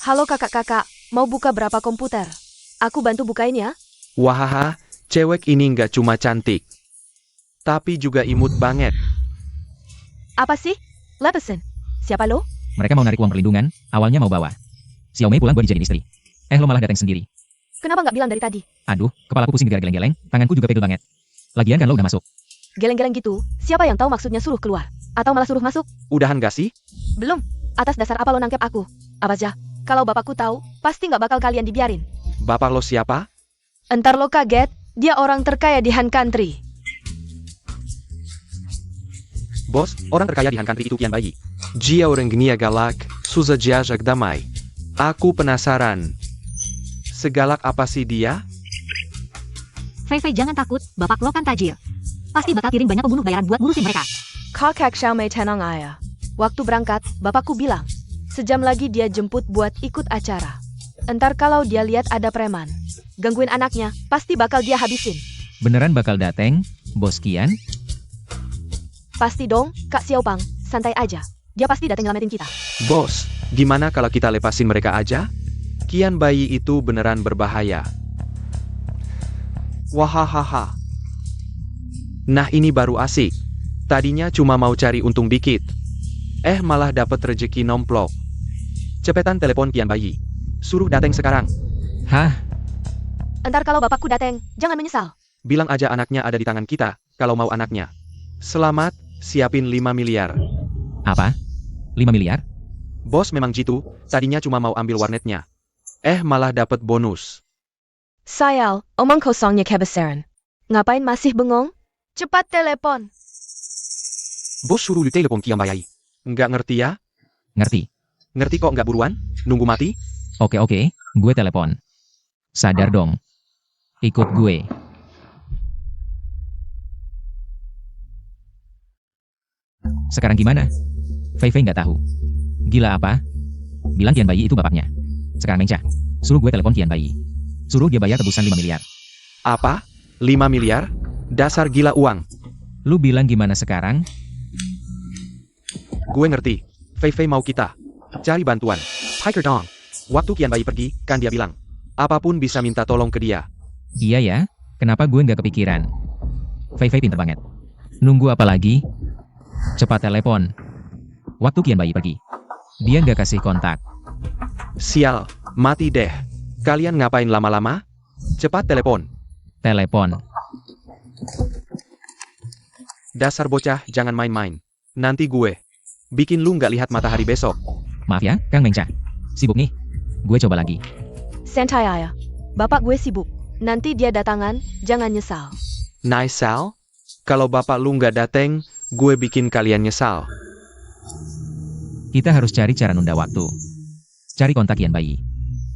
Halo kakak-kakak, mau buka berapa komputer? Aku bantu bukain ya. Wahaha, cewek ini nggak cuma cantik, tapi juga imut banget. Apa sih? Lepasin. Siapa lo? Mereka mau narik uang perlindungan, awalnya mau bawa Xiaomei pulang buat dijadiin istri. Lo malah datang sendiri. Kenapa nggak bilang dari tadi? Aduh, kepalaku pusing gara geleng-geleng, tanganku juga pegel banget. Lagian kan lo udah masuk. Geleng-geleng gitu, siapa yang tahu maksudnya suruh keluar? Atau malah suruh masuk? Udahan gak sih? Belum. Atas dasar apa lo nangkep aku? Apa aja? Kalau bapakku tahu, pasti nggak bakal kalian dibiarin. Bapak lo siapa? Entar lo kaget, dia orang terkaya di Han Country. Bos, orang terkaya di Han Country itu Kian Bayi. Jia orang genia galak, suzajajak damai. Aku penasaran. Segalak apa sih dia? Fei jangan takut, bapak lo kan tajir. Pasti bakal kirim banyak pembunuh bayaran buat ngurusin mereka. Kakak Xiaomei tenang ayah. Waktu berangkat, bapakku bilang, sejam lagi dia jemput buat ikut acara. Entar kalau dia lihat ada preman, gangguin anaknya, pasti bakal dia habisin. Beneran bakal dateng, Bos Kian? Pasti dong, Kak Xiaopang, santai aja. Dia pasti datang nyelamatin kita. Bos, gimana kalau kita lepasin mereka aja? Kian Bayi itu beneran berbahaya. Wahahaha. Nah ini baru asik. Tadinya cuma mau cari untung dikit. Malah dapet rejeki nomplok. Cepetan telepon Kian Bayi. Suruh dateng sekarang. Hah? Entar kalau bapakku datang, jangan menyesal. Bilang aja anaknya ada di tangan kita, kalau mau anaknya. Selamat, siapin 5 miliar. Apa? 5 miliar? Bos memang jitu, tadinya cuma mau ambil warnetnya. Malah dapet bonus. Sayal, omong kosongnya kebesaran. Ngapain masih bengong? Cepat telepon. Bos suruh lu telepon Kian Bayi. Nggak ngerti ya? Ngerti. Ngerti kok nggak buruan? Nunggu mati? Oke, gue telepon. Sadar dong. Ikut gue. Sekarang gimana? Fei Fei nggak tahu. Gila apa? Bilang Tian Bayi itu bapaknya. Sekarang Mengca, suruh gue telepon Tian Bayi. Suruh dia bayar tebusan 5 miliar. Apa? 5 miliar? Dasar gila uang. Lu bilang gimana sekarang? Gue ngerti. Fei Fei mau kita cari bantuan. Hiker dong. Waktu Tian Bayi pergi, kan dia bilang, apapun bisa minta tolong ke dia. Iya ya, kenapa gue nggak kepikiran? Fei Fei pinter banget. Nunggu apa lagi? Cepat telepon. Waktu Tian Bayi pergi, dia nggak kasih kontak. Sial, mati deh. Kalian ngapain lama-lama? Cepat telepon. Telepon. Dasar bocah, jangan main-main. Nanti gue bikin lu nggak lihat matahari besok. Maaf ya, Kang Mengca. Sibuk nih. Gue coba lagi. Santai ayah. Bapak gue sibuk. Nanti dia datangan, jangan nyesal. Nice Sal. Kalau bapak lu nggak dateng, gue bikin kalian nyesal. Kita harus cari cara nunda waktu. Cari kontak Tian Bayi.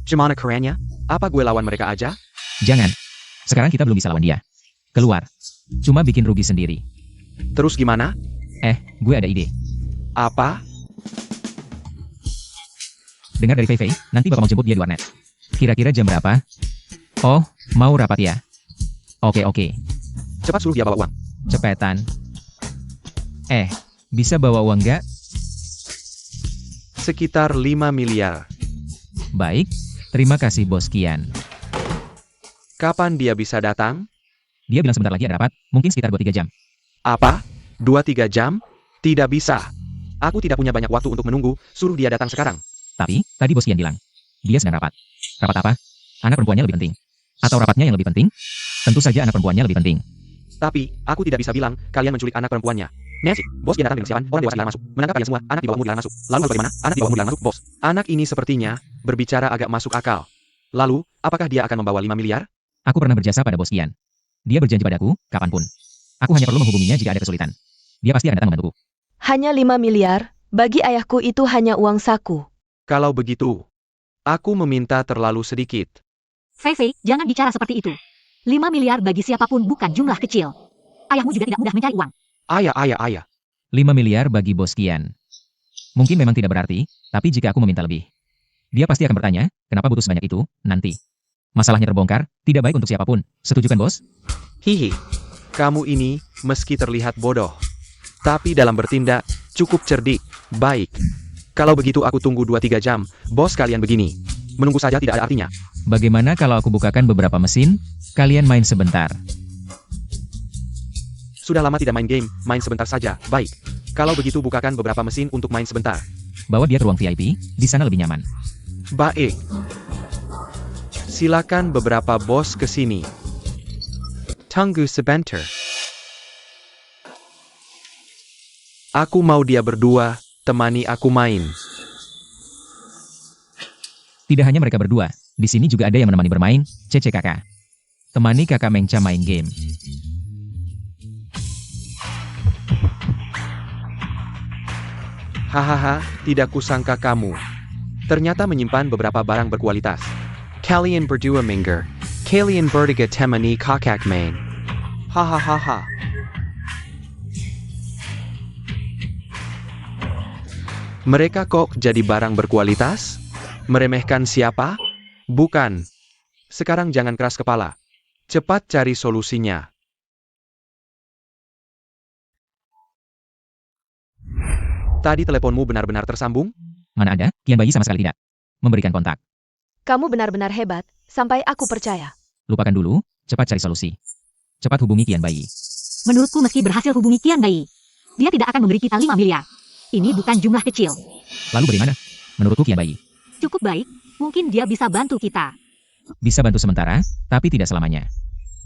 Gimana kerennya? Apa gue lawan mereka aja? Jangan. Sekarang kita belum bisa lawan dia. Keluar. Cuma bikin rugi sendiri. Terus gimana? Gue ada ide. Apa? Dengar dari Fei Fei, nanti bapak mau jemput dia di warnet. Kira-kira jam berapa? Oh, mau rapat ya? Oke. Cepat suruh dia bawa uang. Cepetan. Bisa bawa uang nggak? Sekitar 5 miliar. Baik, terima kasih Bos Kian. Kapan dia bisa datang? Dia bilang sebentar lagi ada rapat, mungkin sekitar 2-3 jam. Apa? 2-3 jam? Tidak bisa. Aku tidak punya banyak waktu untuk menunggu, suruh dia datang sekarang. Tapi, tadi Bos Kian bilang, dia sedang rapat. Rapat apa? Anak perempuannya lebih penting. Atau rapatnya yang lebih penting? Tentu saja anak perempuannya lebih penting. Tapi, aku tidak bisa bilang, kalian menculik anak perempuannya. Nancy, bos dia datang dengan persiapan, orang dewasa dilarang masuk. Menangkap kalian semua, anak di bawah umur dilarang masuk. Lalu bagaimana? Anak di bawah umur dilarang masuk, bos. Anak ini sepertinya, berbicara agak masuk akal. Lalu, apakah dia akan membawa 5 miliar? Aku pernah berjasa pada Bos Kian. Dia berjanji padaku, kapanpun. Aku hanya perlu menghubunginya jika ada kesulitan. Dia pasti akan datang membantuku. Hanya 5 miliar, bagi ayahku itu hanya uang saku. Kalau begitu, aku meminta terlalu sedikit. Fei Fei, jangan bicara seperti itu. 5 miliar bagi siapapun bukan jumlah kecil. Ayahmu juga tidak mudah mencari uang. Ayah. 5 miliar bagi Bos Kian. Mungkin memang tidak berarti, tapi jika aku meminta lebih, dia pasti akan bertanya, kenapa butuh sebanyak itu, nanti. Masalahnya terbongkar, tidak baik untuk siapapun. Setuju kan Bos? Hihi, kamu ini, meski terlihat bodoh, tapi dalam bertindak, cukup cerdik, baik. Kalau begitu aku tunggu 2-3 jam, bos kalian begini. Menunggu saja tidak ada artinya. Bagaimana kalau aku bukakan beberapa mesin, kalian main sebentar. Sudah lama tidak main game, main sebentar saja, baik. Kalau begitu bukakan beberapa mesin untuk main sebentar. Bawa dia ke ruang VIP, di sana lebih nyaman. Baik. Silakan beberapa bos ke sini. Tunggu sebentar. Aku mau dia berdua, temani aku main. Tidak hanya mereka berdua, di sini juga ada yang menemani bermain, Cece kakak. Temani kakak Mengca main game. Hahaha, tidak kusangka kamu. Ternyata menyimpan beberapa barang berkualitas. Kalian berdua minggir. Kalian berdua temani kakak main. Hahaha. Mereka kok jadi barang berkualitas? Meremehkan siapa? Bukan. Sekarang jangan keras kepala. Cepat cari solusinya. Tadi teleponmu benar-benar tersambung? Mana ada, Tian Bayi sama sekali tidak. Memberikan kontak. Kamu benar-benar hebat, sampai aku percaya. Lupakan dulu, cepat cari solusi. Cepat hubungi Tian Bayi. Menurutku meski berhasil hubungi Tian Bayi, dia tidak akan memberi kita 5 miliar. Ini bukan jumlah kecil. Lalu bagaimana? Menurutku Tian Bayi. Cukup baik, mungkin dia bisa bantu kita. Bisa bantu sementara, tapi tidak selamanya.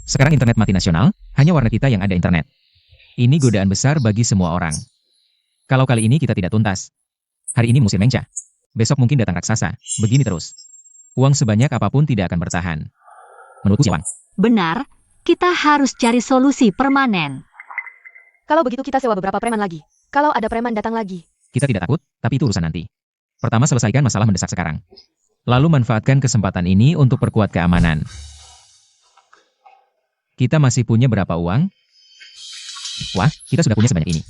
Sekarang internet mati nasional, hanya warnet kita yang ada internet. Ini godaan besar bagi semua orang. Kalau kali ini kita tidak tuntas. Hari ini musim Mengca. Besok mungkin datang raksasa. Begini terus. Uang sebanyak apapun tidak akan bertahan. Menurutku Siawang. Benar, kita harus cari solusi permanen. Kalau begitu kita sewa beberapa preman lagi. Kalau ada preman datang lagi. Kita tidak takut, tapi itu urusan nanti. Pertama selesaikan masalah mendesak sekarang. Lalu manfaatkan kesempatan ini untuk perkuat keamanan. Kita masih punya berapa uang? Wah, kita sudah punya sebanyak ini.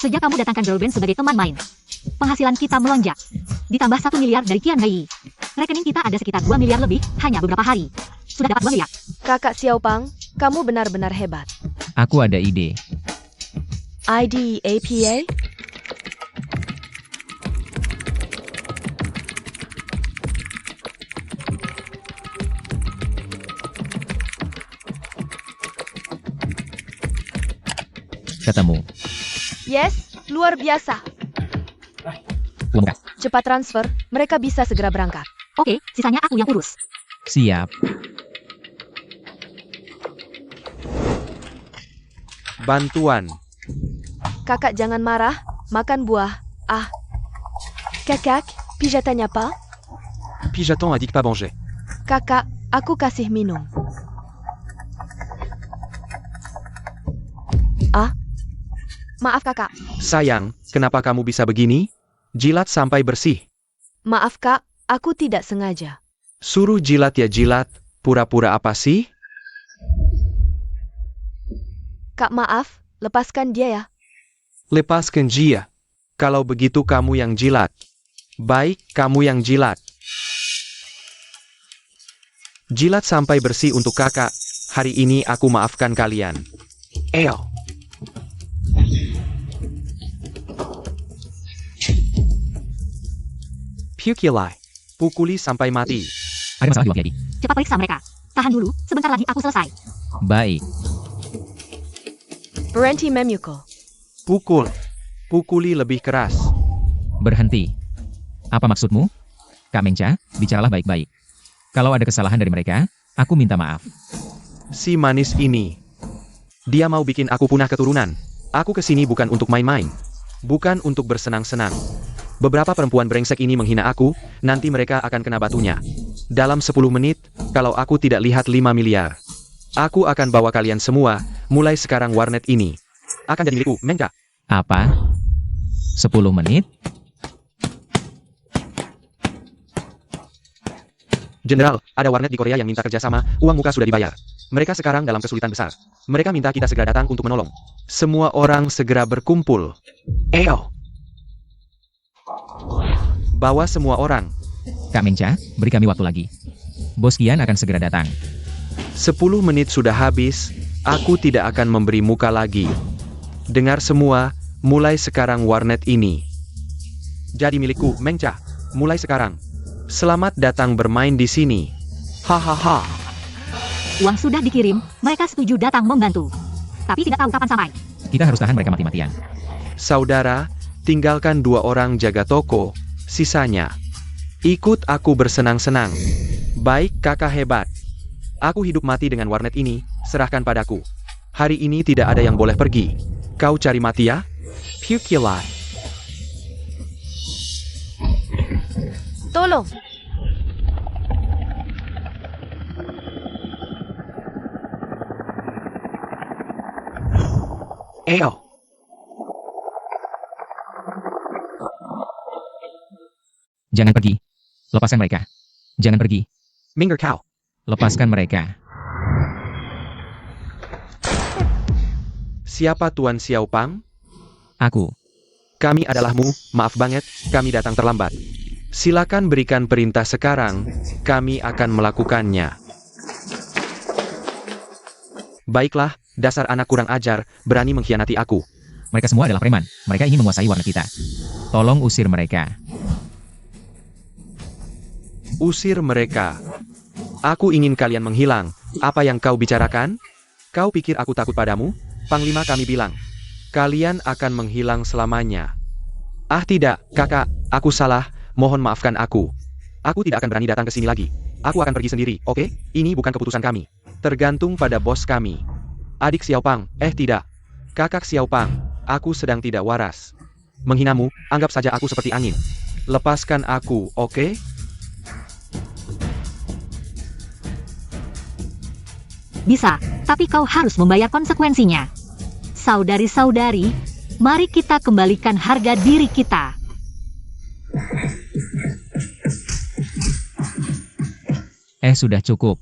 Sejak kamu datangkan girl band sebagai teman main, penghasilan kita melonjak. Ditambah 1 miliar dari Qian Wei. Rekening kita ada sekitar 2 miliar lebih, hanya beberapa hari. Sudah dapat 2 miliar. Kakak Xiaopang, kamu benar-benar hebat. Aku ada ide. IDAPA? Ketemu. Yes, luar biasa. Uang muka. Cepat transfer, mereka bisa segera berangkat. Oke, sisanya aku yang urus. Siap. Bantuan. Kakak jangan marah, makan buah. Ah. Kakak, pijatannya apa? Puis j'attends indique pas manger. Kakak, aku kasih minum. Ah. Maaf kakak. Sayang, kenapa kamu bisa begini? Jilat sampai bersih. Maaf kak, aku tidak sengaja. Suruh jilat ya jilat, pura-pura apa sih? Kak maaf, lepaskan dia ya. Lepaskan dia. Kalau begitu kamu yang jilat. Baik, kamu yang jilat. Jilat sampai bersih untuk kakak. Hari ini aku maafkan kalian. Eo. Pukilai. Pukuli sampai mati. Ada masalah di uang Kiai. Cepat periksa mereka. Tahan dulu, sebentar lagi aku selesai. Baik. Berhenti memukul. Pukul. Pukuli lebih keras. Berhenti. Apa maksudmu? Kak Mengca, bicaralah baik-baik. Kalau ada kesalahan dari mereka, aku minta maaf. Si manis ini. Dia mau bikin aku punah keturunan. Aku kesini bukan untuk main-main. Bukan untuk bersenang-senang. Beberapa perempuan brengsek ini menghina aku, nanti mereka akan kena batunya. Dalam 10 menit, kalau aku tidak lihat 5 miliar. Aku akan bawa kalian semua, mulai sekarang warnet ini. Akan jadi milikku, Mengca. Apa? 10 menit? Jenderal, ada warnet di Korea yang minta kerjasama, uang muka sudah dibayar. Mereka sekarang dalam kesulitan besar. Mereka minta kita segera datang untuk menolong. Semua orang segera berkumpul. Eo. Bawa semua orang. Kak Mengca, beri kami waktu lagi. Bos Kian akan segera datang. 10 menit sudah habis, aku tidak akan memberi muka lagi. Dengar semua, mulai sekarang warnet ini jadi milikku, Mengca. Mulai sekarang. Selamat datang bermain di sini. Hahaha. Uang sudah dikirim, mereka setuju datang membantu. Tapi tidak tahu kapan sampai. Kita harus tahan mereka mati-matian. Saudara, tinggalkan 2 orang jaga toko, sisanya ikut aku bersenang-senang. Baik kakak hebat. Aku hidup mati dengan warnet ini, serahkan padaku. Hari ini tidak ada yang boleh pergi. Kau cari mati ya? Pukilai. Tolong. Eo. Jangan pergi. Lepaskan mereka. Jangan pergi. Minger kau. Lepaskan mereka. Siapa Tuan Xiaopang? Aku. Kami adalahmu, maaf banget, kami datang terlambat. Silakan berikan perintah sekarang, kami akan melakukannya. Baiklah, dasar anak kurang ajar, berani mengkhianati aku. Mereka semua adalah preman. Mereka ingin menguasai warnet kita. Tolong usir mereka. Usir mereka. Aku ingin kalian menghilang. Apa yang kau bicarakan? Kau pikir aku takut padamu? Panglima kami bilang. Kalian akan menghilang selamanya. Ah tidak, kakak, aku salah, mohon maafkan aku. Aku tidak akan berani datang ke sini lagi. Aku akan pergi sendiri, oke? Ini bukan keputusan kami. Tergantung pada bos kami. Adik Xiaopang, tidak. Kakak Xiaopang, aku sedang tidak waras. Menghinamu, anggap saja aku seperti angin. Lepaskan aku, oke? Bisa, tapi kau harus membayar konsekuensinya. Saudari-saudari, mari kita kembalikan harga diri kita. Sudah cukup.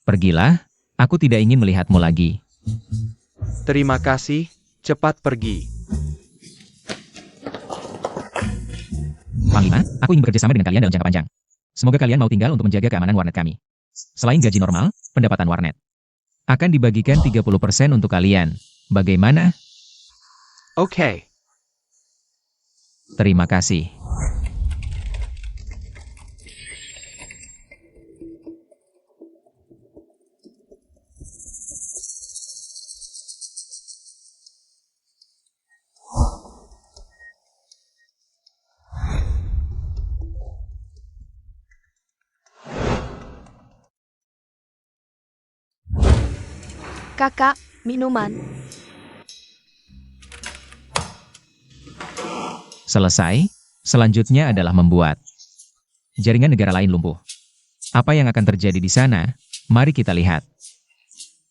Pergilah, aku tidak ingin melihatmu lagi. Terima kasih, cepat pergi. Panglima, aku ingin bekerja sama dengan kalian dalam jangka panjang. Semoga kalian mau tinggal untuk menjaga keamanan warnet kami. Selain gaji normal, pendapatan warnet akan dibagikan 30% untuk kalian. Bagaimana? Oke. Terima kasih. Kakak, minuman. Selesai. Selanjutnya adalah membuat jaringan negara lain lumpuh. Apa yang akan terjadi di sana? Mari kita lihat.